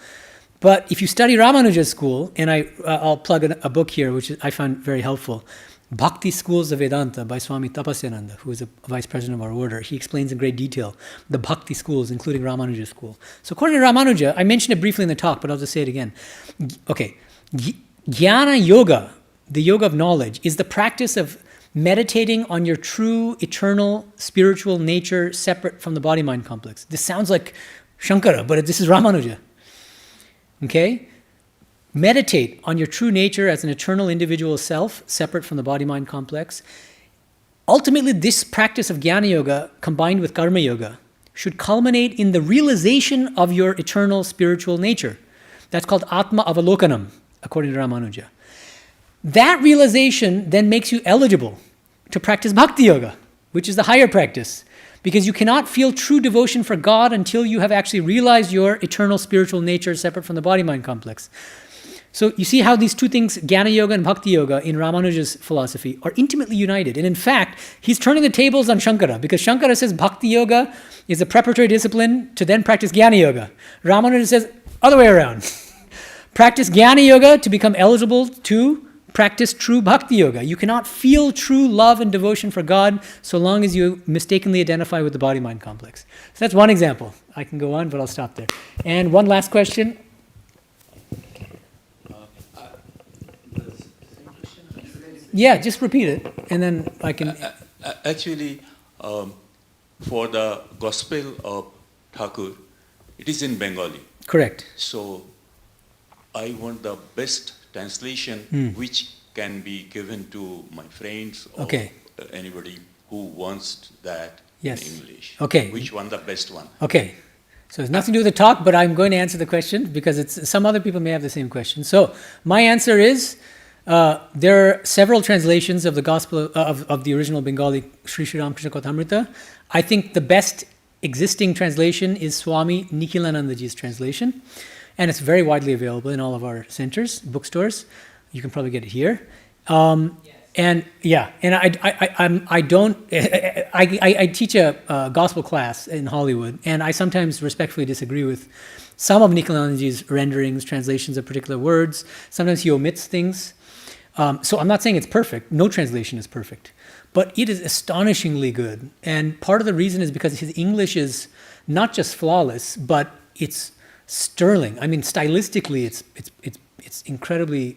But if you study Ramanuja's school, and I'll plug a book here, which I found very helpful, Bhakti Schools of Vedanta by Swami Medhananda, who is a vice president of our order. He explains in great detail the Bhakti schools, including Ramanuja's school. So according to Ramanuja, I mentioned it briefly in the talk, but I'll just say it again. Okay, Jnana Yoga, the yoga of knowledge, is the practice of meditating on your true, eternal, spiritual nature separate from the body-mind complex. This sounds like Shankara, but this is Ramanuja. Okay? Meditate on your true nature as an eternal individual self, separate from the body-mind complex. Ultimately, this practice of Jnana Yoga, combined with Karma Yoga, should culminate in the realization of your eternal spiritual nature. That's called Atma Avalokanam, according to Ramanuja. That realization then makes you eligible to practice Bhakti Yoga, which is the higher practice, because you cannot feel true devotion for God until you have actually realized your eternal spiritual nature separate from the body-mind complex. So you see how these two things, Jnana Yoga and Bhakti Yoga, in Ramanuja's philosophy, are intimately united. And in fact, he's turning the tables on Shankara, because Shankara says Bhakti Yoga is a preparatory discipline to then practice Jnana Yoga. Ramanuja says, other way around. Practice Jnana Yoga to become eligible to practice true Bhakti Yoga. You cannot feel true love and devotion for God so long as you mistakenly identify with the body-mind complex. So that's one example. I can go on, but I'll stop there. And one last question. Yeah, just repeat it, and then I can... Actually, for the Gospel of Thakur, it is in Bengali. Correct. So, I want the best translation which can be given to my friends or anybody who wants that in English. Okay. Which one the best one? Okay. So it's nothing to do with the talk, but I'm going to answer the question because some other people may have the same question. So my answer is, there are several translations of the Gospel of the original Bengali Sri Sri Ramakrishna Kathamrita. I think the best existing translation is Swami Nikhilanandaji's translation, and it's very widely available in all of our centers, bookstores. You can probably get it here. And I teach a gospel class in Hollywood, and I sometimes respectfully disagree with some of Nikhilanandaji's renderings, translations of particular words. Sometimes he omits things. So I'm not saying it's perfect. No translation is perfect. But it is astonishingly good. And part of the reason is because his English is not just flawless, but it's sterling. I mean, stylistically, it's incredibly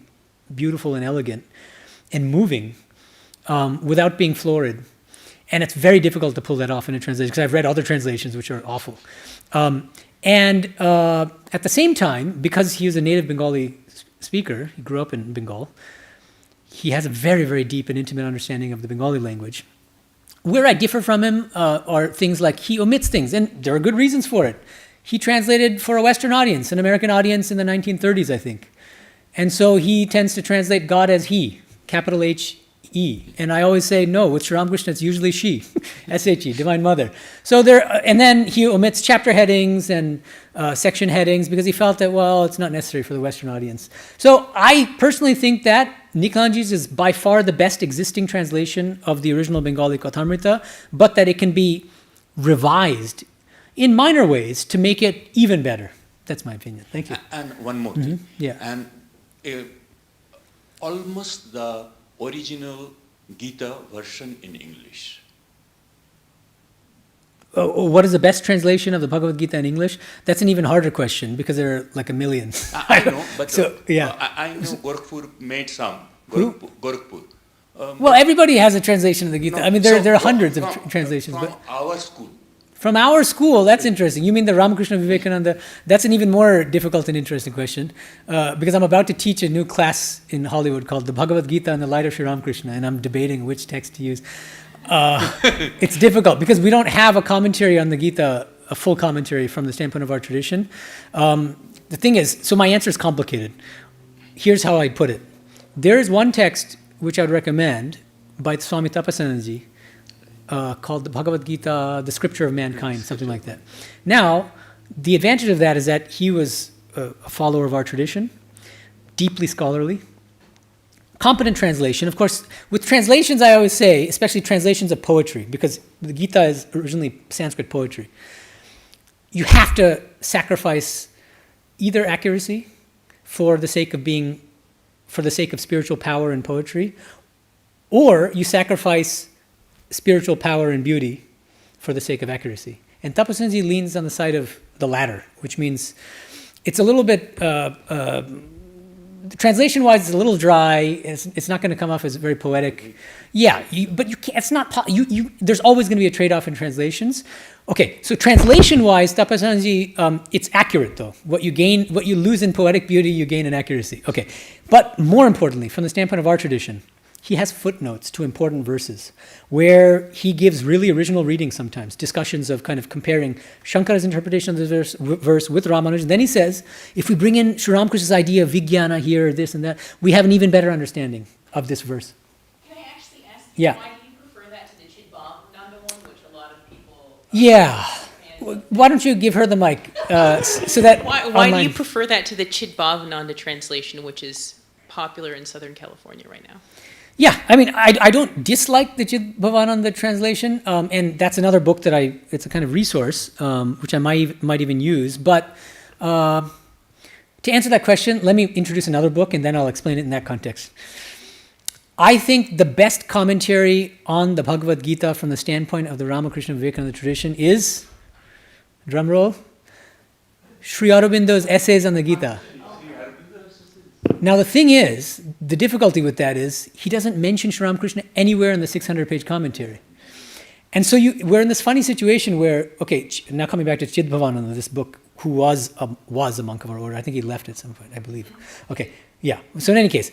beautiful and elegant and moving without being florid. And it's very difficult to pull that off in a translation, because I've read other translations which are awful. And at the same time, because he was a native Bengali speaker, he grew up in Bengal, he has a very, very deep and intimate understanding of the Bengali language. Where I differ from him are things like he omits things, and there are good reasons for it. He translated for a Western audience, an American audience in the 1930s, I think. And so he tends to translate God as he, capital H-E. And I always say, no, with Sri Ramakrishna, it's usually she, S-H-E, Divine Mother. So and then he omits chapter headings and section headings because he felt that, well, it's not necessary for the Western audience. So I personally think that Nikhilanandaji's is by far the best existing translation of the original Bengali Kathamrita, but that it can be revised in minor ways to make it even better. That's my opinion. Thank you. And one more thing. Yeah. And almost the original Gita version in English. What is the best translation of the Bhagavad Gita in English? That's an even harder question because there are like a million. I know, but so, yeah. I know Gorakhpur made some. Gorakhpur. Well, everybody has a translation of the Gita. No, I mean, there are hundreds of translations. From but our school. From our school, that's interesting. You mean the Ramakrishna Vivekananda? That's an even more difficult and interesting question because I'm about to teach a new class in Hollywood called The Bhagavad Gita in the Light of Sri Ramakrishna, and I'm debating which text to use. It's difficult because we don't have a commentary on the Gita, a full commentary from the standpoint of our tradition. The thing is, so my answer is complicated. Here's how I put it. There is one text which I would recommend by Swami Tapasanandaji called the Bhagavad Gita, the Scripture of Mankind, something like that. Now, the advantage of that is that he was a follower of our tradition, deeply scholarly, competent translation. Of course, with translations, I always say, especially translations of poetry, because the Gita is originally Sanskrit poetry, you have to sacrifice either accuracy for the sake of spiritual power and poetry, or you sacrifice spiritual power and beauty for the sake of accuracy. And Tapasanji leans on the side of the latter, which means it's a little bit, translation-wise, it's a little dry. It's not going to come off as very poetic. Yeah, but you can't, it's not, there's always going to be a trade-off in translations. Okay, so translation-wise, Tapasanji, it's accurate though. What you lose in poetic beauty, you gain in accuracy. Okay, but more importantly, from the standpoint of our tradition, he has footnotes to important verses where he gives really original readings sometimes, discussions of kind of comparing Shankara's interpretation of this verse with Ramanujan. Then he says, if we bring in Sri Ramakrishna's idea of Vijnana here, this and that, we have an even better understanding of this verse. Can I actually ask Yeah. why do you prefer that to the Chidbhavananda one, which a lot of people... Yeah. Why don't you give her the mic so that... Why do you prefer that to the Chidbhavananda translation, which is popular in Southern California right now? Yeah, I mean, I don't dislike the Chidbhavananda translation, and that's another book that it's a kind of resource, which I might even use. But to answer that question, let me introduce another book, and then I'll explain it in that context. I think the best commentary on the Bhagavad Gita from the standpoint of the Ramakrishna Vivekananda tradition is, drumroll, Sri Aurobindo's Essays on the Gita. Now the thing is, the difficulty with that is, he doesn't mention Sri Ramakrishna anywhere in the 600-page commentary. And so we're in this funny situation where, okay, now coming back to Chidbhavananda, this book, who was a monk of our order. I think he left at some point, I believe. Okay, yeah. So in any case,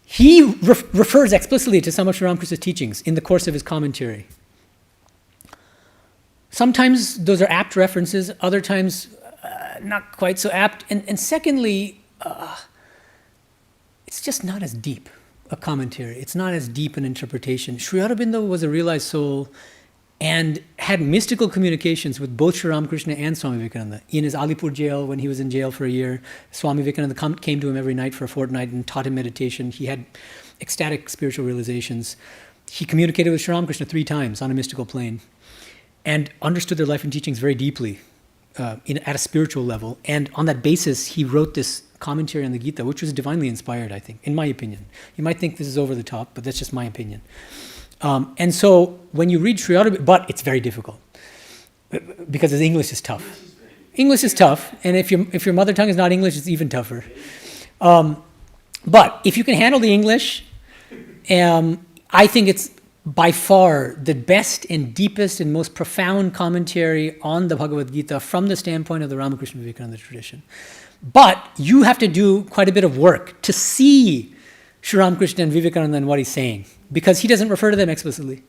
he refers explicitly to some of Sri Ramakrishna's teachings in the course of his commentary. Sometimes those are apt references, other times not quite so apt. And secondly, it's just not as deep a commentary. It's not as deep an interpretation. Sri Aurobindo was a realized soul, and had mystical communications with both Sri Ramakrishna and Swami Vivekananda. In his Alipur jail, when he was in jail for a year, Swami Vivekananda came to him every night for a fortnight and taught him meditation. He had ecstatic spiritual realizations. He communicated with Sri Ramakrishna 3 times on a mystical plane and understood their life and teachings very deeply at a spiritual level. And on that basis, he wrote this commentary on the Gita, which was divinely inspired, I think, in my opinion. You might think this is over the top, but that's just my opinion. And so when you read Sri Aurobindo, but it's very difficult because his English is tough. English is tough, and if your mother tongue is not English, it's even tougher. But if you can handle the English, I think it's by far the best and deepest and most profound commentary on the Bhagavad Gita from the standpoint of the Ramakrishna Vivekananda tradition. But you have to do quite a bit of work to see Sri Ramakrishna and Vivekananda and what he's saying, because he doesn't refer to them explicitly.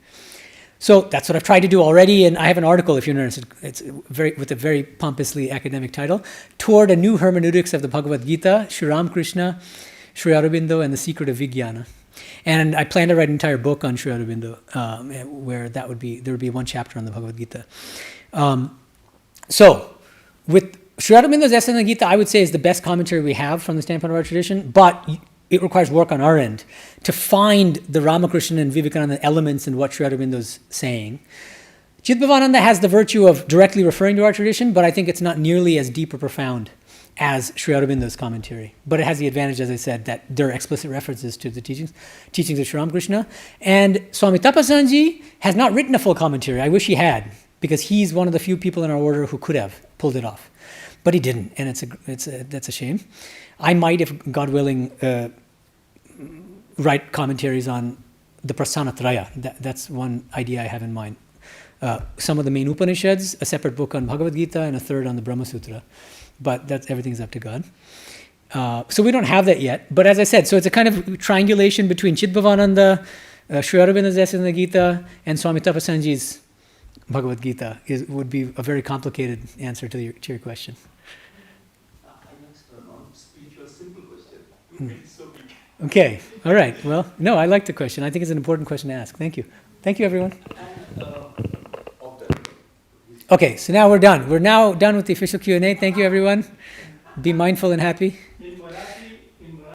So that's what I've tried to do already, and I have an article, if you're interested, it's with a very pompously academic title, Toward a New Hermeneutics of the Bhagavad Gita, Sri Ramakrishna, Sri Aurobindo, and the Secret of Vijnana. And I plan to write an entire book on Sri Aurobindo, where there would be 1 chapter on the Bhagavad Gita. So, with Sri Aurobindo's essay on the Gita, I would say is the best commentary we have from the standpoint of our tradition, but it requires work on our end to find the Ramakrishna and Vivekananda elements in what Sri Aurobindo's saying. Chidbhavananda has the virtue of directly referring to our tradition, but I think it's not nearly as deep or profound as Sri Aurobindo's commentary. But it has the advantage, as I said, that there are explicit references to the teachings of Sri Ramakrishna. And Swami Tapasanji has not written a full commentary. I wish he had, because he's one of the few people in our order who could have pulled it off. But he didn't, and that's a shame. I might, if God willing, write commentaries on the Prasthanatraya. That's one idea I have in mind. Some of the main Upanishads, a separate book on Bhagavad Gita, and a third on the Brahma Sutra. But everything's up to God. So we don't have that yet. But as I said, so it's a kind of triangulation between Chidbhavananda, Sri Aurobindo's essay on the Gita, and Swami Tapasanji's Bhagavad Gita would be a very complicated answer to your question. I asked a non-spiritual simple question. It's so big. Okay, all right. Well, no, I like the question. I think it's an important question to ask. Thank you. Thank you, everyone. Okay, so now we're done. We're now done with the official Q&A. Thank you, everyone. Be mindful and happy.